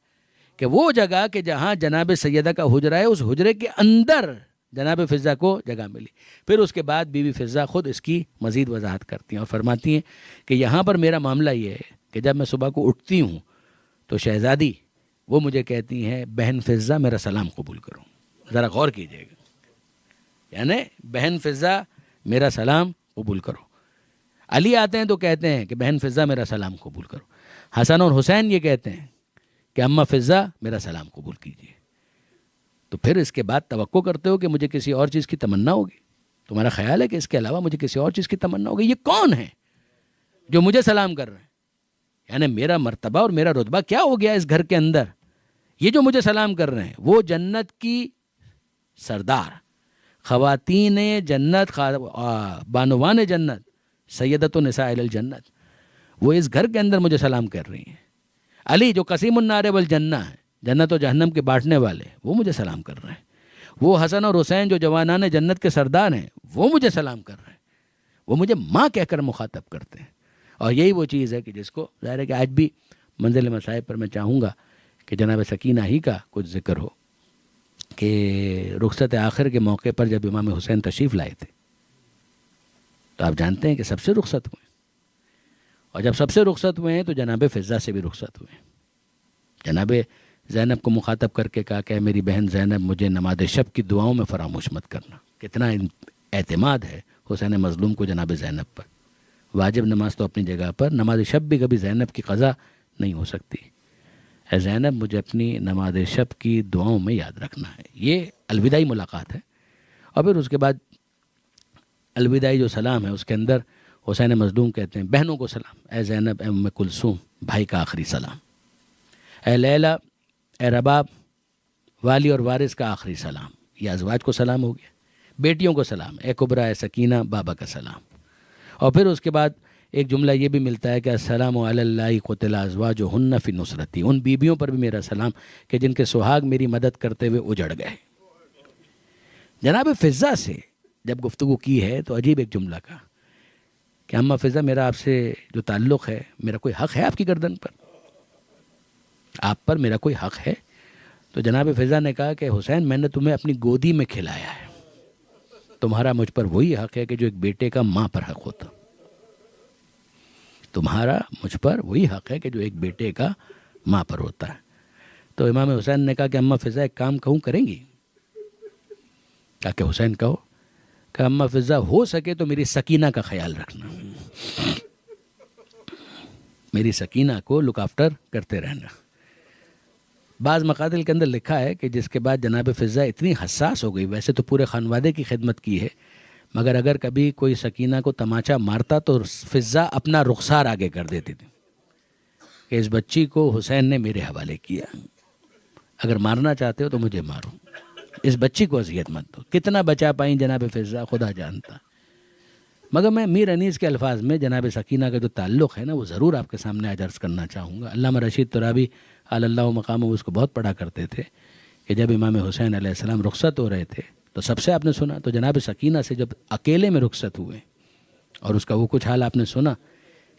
کہ وہ جگہ کہ جہاں جناب سیدہ کا حجرہ ہے، اس حجرے کے اندر جناب فضا کو جگہ ملی. پھر اس کے بعد بی بی فضا خود اس کی مزید وضاحت کرتی ہیں اور فرماتی ہیں کہ یہاں پر میرا معاملہ یہ ہے کہ جب میں صبح کو اٹھتی ہوں تو شہزادی وہ مجھے کہتی ہیں بہن فضا میرا سلام قبول کرو. ذرا غور کیجیے گا، یعنی بہن فضا میرا سلام قبول کرو. علی آتے ہیں تو کہتے ہیں کہ بہن فضا میرا سلام قبول کرو. حسن اور حسین یہ کہتے ہیں کہ اماں فضا میرا سلام قبول کیجیے. تو پھر اس کے بعد توقع کرتے ہو کہ مجھے کسی اور چیز کی تمنا ہوگی؟ تمہارا خیال ہے کہ اس کے علاوہ مجھے کسی اور چیز کی تمنا ہوگی؟ یہ کون ہے جو مجھے سلام کر رہے ہیں؟ یعنی میرا مرتبہ اور میرا رتبہ کیا ہو گیا اس گھر کے اندر؟ یہ جو مجھے سلام کر رہے ہیں وہ جنت کی سردار، خواتین جنت، بانوان جنت، سیدۃ النساء الجنت، وہ اس گھر کے اندر مجھے سلام کر رہی ہیں. علی جو قسیم النار والجنہ ہے، جنت و جہنم کے بانٹنے والے، وہ مجھے سلام کر رہے ہیں. وہ حسن اور حسین جو جوانان جنت کے سردار ہیں، وہ مجھے سلام کر رہے ہیں. وہ مجھے ماں کہہ کر مخاطب کرتے ہیں. اور یہی وہ چیز ہے کہ جس کو ظاہر ہے کہ آج بھی منزل مصائب پر میں چاہوں گا کہ جناب سکینہ ہی کا کچھ ذکر ہو کہ رخصت آخر کے موقع پر جب امام حسین تشریف لائے تھے تو آپ جانتے ہیں کہ سب سے رخصت ہوئے، اور جب سب سے رخصت ہوئے ہیں تو جناب فضا سے بھی رخصت ہوئے. جناب زینب کو مخاطب کر کے کہا کہ اے میری بہن زینب مجھے نماز شب کی دعاؤں میں فراموش مت کرنا. کتنا اعتماد ہے حسین مظلوم کو جناب زینب پر. واجب نماز تو اپنی جگہ پر، نماز شب بھی کبھی زینب کی قضا نہیں ہو سکتی. اے زینب مجھے اپنی نماز شب کی دعاؤں میں یاد رکھنا ہے. یہ الوداعی ملاقات ہے. اور پھر اس کے بعد الوداعی جو سلام ہے اس کے اندر حسین مظلوم کہتے ہیں بہنوں کو سلام، اے زینب، اے ام کلثوم، بھائی کا آخری سلام، اے لیلا، اے رباب، والی اور وارث کا آخری سلام. یہ ازواج کو سلام ہو گیا. بیٹیوں کو سلام، اے کبرا، اے سکینہ، بابا کا سلام. اور پھر اس کے بعد ایک جملہ یہ بھی ملتا ہے کہ السلام علی اللہ قتل ازواجہن فی نصرتی، ان بیویوں پر بھی میرا سلام کہ جن کے سہاگ میری مدد کرتے ہوئے اجڑ گئے. جناب فضہ سے جب گفتگو کی ہے تو عجیب ایک جملہ کہا کہ اماں فضہ میرا آپ سے جو تعلق ہے، میرا کوئی حق ہے آپ کی گردن پر؟ آپ پر میرا کوئی حق ہے؟ تو جناب فضہ نے کہا کہ حسین میں نے تمہیں اپنی گودی میں کھلایا ہے، تمہارا مجھ پر وہی حق ہے کہ جو ایک بیٹے کا ماں پر حق ہوتا. تمہارا مجھ پر وہی حق ہے کہ جو ایک بیٹے کا ماں پر ہوتا ہے. تو امام حسین نے کہا کہ اماں فضہ ایک کام کہوں کریں گی؟ کہا کہ حسین کہو. کہ اماں فضہ ہو سکے تو میری سکینہ کا خیال رکھنا، میری سکینہ کو لک آفٹر کرتے رہنا. بعض مقاتل کے اندر لکھا ہے کہ جس کے بعد جناب فضہ اتنی حساس ہو گئی، ویسے تو پورے خانوادے کی خدمت کی ہے، مگر اگر کبھی کوئی سکینہ کو تماچا مارتا تو فضہ اپنا رخسار آگے کر دیتی تھی کہ اس بچی کو حسین نے میرے حوالے کیا، اگر مارنا چاہتے ہو تو مجھے مارو، اس بچی کو اذیت مت دو. کتنا بچا پائیں جناب فضہ خدا جانتا. مگر میں میر انیس کے الفاظ میں جناب سکینہ کا جو تعلق ہے نا وہ ضرور آپ کے سامنے آج عرض کرنا چاہوں گا. علامہ رشید ترابی علی اللہ مقامہ اس کو بہت پڑھا کرتے تھے کہ جب امام حسین علیہ السلام رخصت ہو رہے تھے تو سب سے آپ نے سنا، تو جناب سکینہ سے جب اکیلے میں رخصت ہوئے اور اس کا وہ کچھ حال آپ نے سنا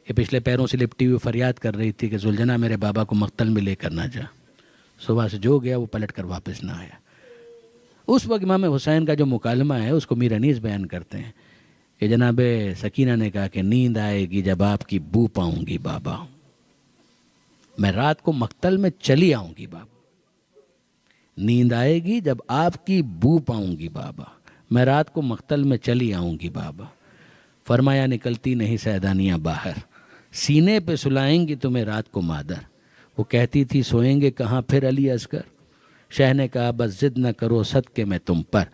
کہ پچھلے پیروں سے لپٹی ہوئی فریاد کر رہی تھی کہ ذوالجناح میرے بابا کو مقتل میں لے کر نہ جا. صبح سے جو گیا وہ پلٹ کر واپس نہ آیا. اس وقت امام حسین کا جو مکالمہ ہے اس کو میر انیس بیان کرتے ہیں کہ جناب سکینہ نے کہا کہ نیند آئے گی جب آپ کی بو پاؤں گی بابا، میں رات کو مقتل میں چلی آؤں گی بابا. نیند آئے گی جب آپ کی بو پاؤں گی بابا، میں رات کو مقتل میں چلی آؤں گی بابا. فرمایا نکلتی نہیں سیدانیاں باہر، سینے پہ سلائیں گی تمہیں رات کو مادر. وہ کہتی تھی سوئیں گے کہاں پھر علی اصغر. شہ نے کہا بس ضد نہ کرو صدقے میں تم پر،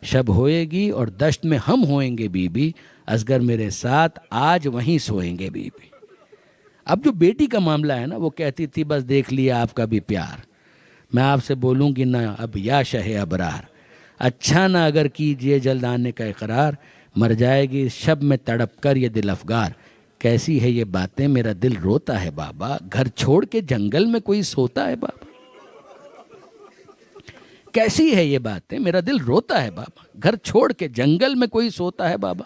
شب ہوئے گی اور دشت میں ہم ہوئیں گے بی بی، اصغر میرے ساتھ آج وہیں سوئیں گے بی بی. اب جو بیٹی کا معاملہ ہے نا وہ کہتی تھی بس دیکھ لیا آپ کا بھی پیار، میں آپ سے بولوں گی نہ اب یا شہ ابرار، اچھا نہ اگر کیجئے جلد آنے کا اقرار، مر جائے گی شب میں تڑپ کر یہ دل افگار. کیسی ہے یہ باتیں میرا دل روتا ہے بابا، گھر چھوڑ کے جنگل میں کوئی سوتا ہے بابا. کیسی ہے یہ باتیں میرا دل روتا ہے بابا، گھر چھوڑ کے جنگل میں کوئی سوتا ہے بابا.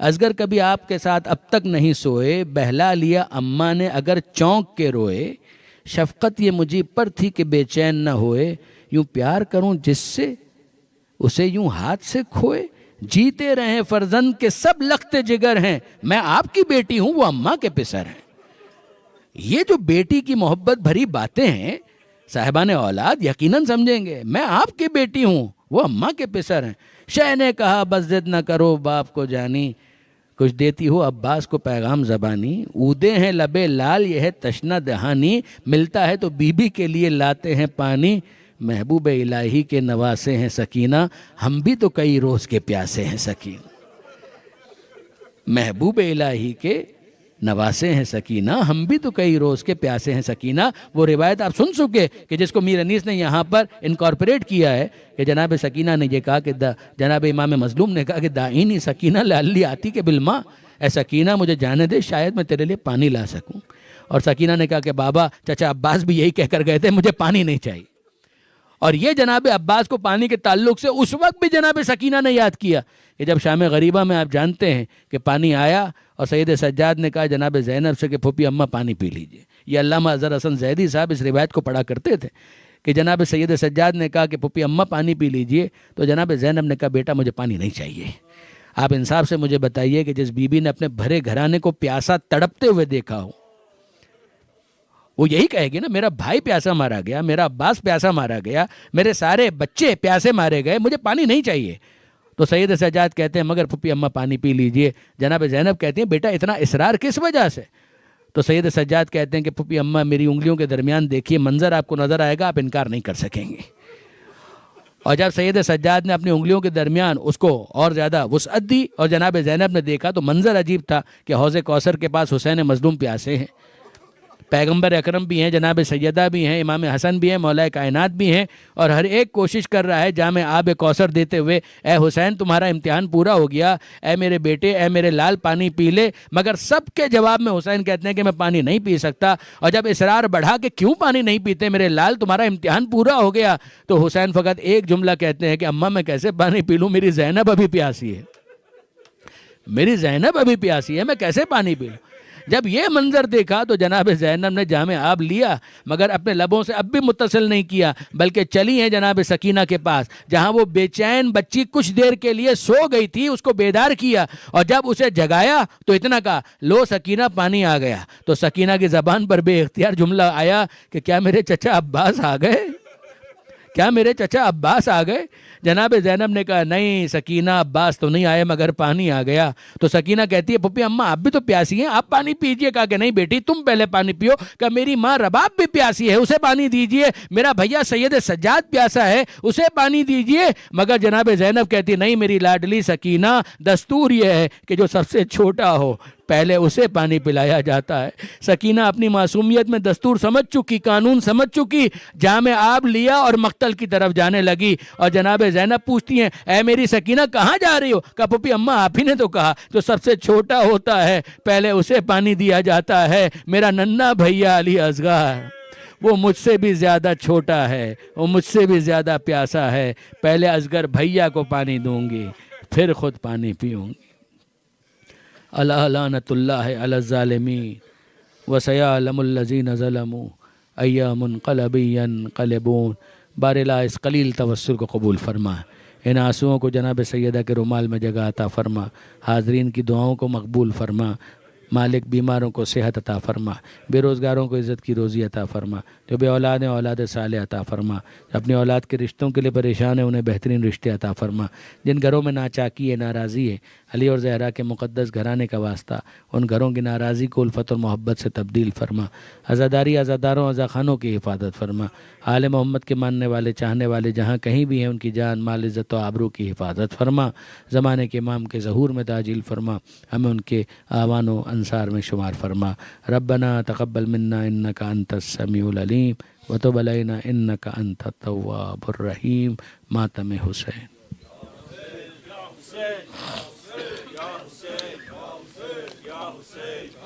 اصغر کبھی آپ کے ساتھ اب تک نہیں سوئے، بہلا لیا اماں نے اگر چونک کے روئے، شفقت یہ مجھے پر تھی کہ بے چین نہ ہوئے، یوں پیار کروں جس سے اسے یوں ہاتھ سے کھوئے. جیتے رہیں فرزند کے سب لخت جگر ہیں، میں آپ کی بیٹی ہوں وہ اماں کے پسر ہیں. یہ جو بیٹی کی محبت بھری باتیں ہیں صاحبان اولاد یقیناً سمجھیں گے. میں آپ کی بیٹی ہوں وہ اماں کے پسر ہیں. شہ نے کہا بس ضد نہ کرو باپ کو جانی، کچھ دیتی ہو عباس کو پیغام زبانی. اودے ہیں لبے لال یہ ہے تشنہ دہانی، ملتا ہے تو بی بی کے لیے لاتے ہیں پانی. محبوب الہی کے نواسے ہیں سکینہ، ہم بھی تو کئی روز کے پیاسے ہیں سکینہ. محبوب الہی کے نواسے ہیں سکینہ، ہم بھی تو کئی روز کے پیاسے ہیں سکینہ. وہ روایت آپ سن چکے کہ جس کو میر انیس نے یہاں پر انکارپوریٹ کیا ہے کہ جناب سکینہ نے یہ کہا کہ جناب امام مظلوم نے کہا کہ دائینی سکینہ لعلی آتی کے بالماء، اے سکینہ مجھے جانے دے شاید میں تیرے لیے پانی لا سکوں. اور سکینہ نے کہا کہ بابا چچا عباس بھی یہی کہہ کر گئے تھے مجھے پانی نہیں چاہیے. اور یہ جناب عباس کو پانی کے تعلق سے اس وقت بھی جناب سکینہ نے یاد کیا کہ جب شام غریبہ میں آپ جانتے ہیں کہ پانی آیا اور سید سجاد نے کہا جناب زینب سے کہ پھوپھی اماں پانی پی لیجئے. یہ علامہ اظہر حسن زیدی صاحب اس روایت کو پڑھا کرتے تھے کہ جناب سید سجاد نے کہا کہ پھوپھی اماں پانی پی لیجئے، تو جناب زینب نے کہا بیٹا مجھے پانی نہیں چاہیے. آپ انصاف سے مجھے بتائیے کہ جس بی بی نے اپنے بھرے گھرانے کو پیاسا تڑپتے ہوئے دیکھا ہو وہ یہی کہے گی نا میرا بھائی پیاسا مارا گیا, میرا عباس پیاسا مارا گیا, میرے سارے بچے پیاسے مارے گئے, مجھے پانی نہیں چاہیے. تو سید سجاد کہتے ہیں مگر پھپھی اماں پانی پی لیجئے. جناب زینب کہتی ہیں بیٹا اتنا اصرار کس وجہ سے؟ تو سید سجاد کہتے ہیں کہ پھپھی اماں میری انگلیوں کے درمیان دیکھیے, منظر آپ کو نظر آئے گا, آپ انکار نہیں کر سکیں گے. اور جب سید سجاد نے اپنی انگلیوں کے درمیان اس کو اور زیادہ وسعت دی اور جناب زینب نے دیکھا تو منظر عجیب تھا کہ حوض کوثر کے پاس حسین مظلوم پیاسے ہیں, پیغمبر اکرم بھی ہیں, جناب سیدہ بھی ہیں, امام حسن بھی ہیں, مولا کائنات بھی ہیں, اور ہر ایک کوشش کر رہا ہے جام آب کوثر دیتے ہوئے اے حسین تمہارا امتحان پورا ہو گیا, اے میرے بیٹے, اے میرے لال پانی پی لے. مگر سب کے جواب میں حسین کہتے ہیں کہ میں پانی نہیں پی سکتا. اور جب اصرار بڑھا کہ کیوں پانی نہیں پیتے میرے لال, تمہارا امتحان پورا ہو گیا, تو حسین فقط ایک جملہ کہتے ہیں کہ اماں میں کیسے پانی پی لوں, میری زینب ابھی پیاسی ہے, میری زینب ابھی پیاسی ہے, میں کیسے پانی پی لوں. جب یہ منظر دیکھا تو جناب زینب نے جام آب لیا, مگر اپنے لبوں سے اب بھی متصل نہیں کیا, بلکہ چلی ہیں جناب سکینہ کے پاس, جہاں وہ بے چین بچی کچھ دیر کے لیے سو گئی تھی, اس کو بیدار کیا, اور جب اسے جگایا تو اتنا کہا لو سکینہ پانی آ گیا. تو سکینہ کی زبان پر بے اختیار جملہ آیا کہ کیا میرے چچا عباس آ گئے, کیا میرے چچا عباس آ گئے. جناب زینب نے کہا نہیں سکینہ, عباس تو نہیں آئے مگر پانی آ گیا. تو سکینہ کہتی ہے پھپھی اماں آپ بھی تو پیاسی ہیں, آپ پانی پیجئے. کہا کہ نہیں بیٹی تم پہلے پانی پیو. کہ میری ماں رباب بھی پیاسی ہے, اسے پانی دیجئے. میرا بھیا سید سجاد پیاسا ہے, اسے پانی دیجئے. مگر جناب زینب کہتی نہیں میری لاڈلی سکینہ, دستور یہ ہے کہ جو سب سے چھوٹا ہو پہلے اسے پانی پلایا جاتا ہے. سکینہ اپنی معصومیت میں دستور سمجھ چکی, قانون سمجھ چکی, جام آب لیا اور مقتل کی طرف جانے لگی. اور جناب زینب پوچھتی ہیں اے میری سکینہ کہاں جا رہی ہو؟ کہا پھپھی اماں آپ ہی نے تو کہا جو سب سے چھوٹا ہوتا ہے پہلے اسے پانی دیا جاتا ہے. میرا ننھا بھیا علی اصغر وہ مجھ سے بھی زیادہ چھوٹا ہے, وہ مجھ سے بھی زیادہ پیاسا ہے, پہلے اصغر بھیا کو پانی دوں گی پھر خود پانی پیوں گی. اللہ لعنت اللہ علی الظالمین وسیعلم الذین ظلموا ای منقلب ینقلبون. بار الہ اس قلیل توسل کو قبول فرما, ان آنسوؤں کو جناب سیدہ کے رومال میں جگہ عطا فرما, حاضرین کی دعاؤں کو مقبول فرما. مالک بیماروں کو صحت عطا فرما, بے روزگاروں کو عزت کی روزی عطا فرما, جو بے اولاد ہیں اولاد صالح عطا فرما, اپنی اولاد کے رشتوں کے لیے پریشان ہیں انہیں بہترین رشتے عطا فرما. جن گھروں میں ناچاکی ہے ناراضی ہے, علی اور زہرا کے مقدس گھرانے کا واسطہ ان گھروں کی ناراضی کو الفت اور محبت سے تبدیل فرما. عزاداری عزاداروں عزاخانوں کی حفاظت فرما. آل محمد کے ماننے والے چاہنے والے جہاں کہیں بھی ہیں ان کی جان مال عزت و آبرو کی حفاظت فرما. زمانے کے امام کے ظہور میں تعجیل فرما, ہمیں ان کے آوان و انصار میں شمار فرما. ربنا تقبل منا انک انت السمیع العلیم وتب علینا انک انت التواب الرحیم. ماتم حسین. Ya Hussein, Ya Hussein, Ya Hussein, Ya Hussein.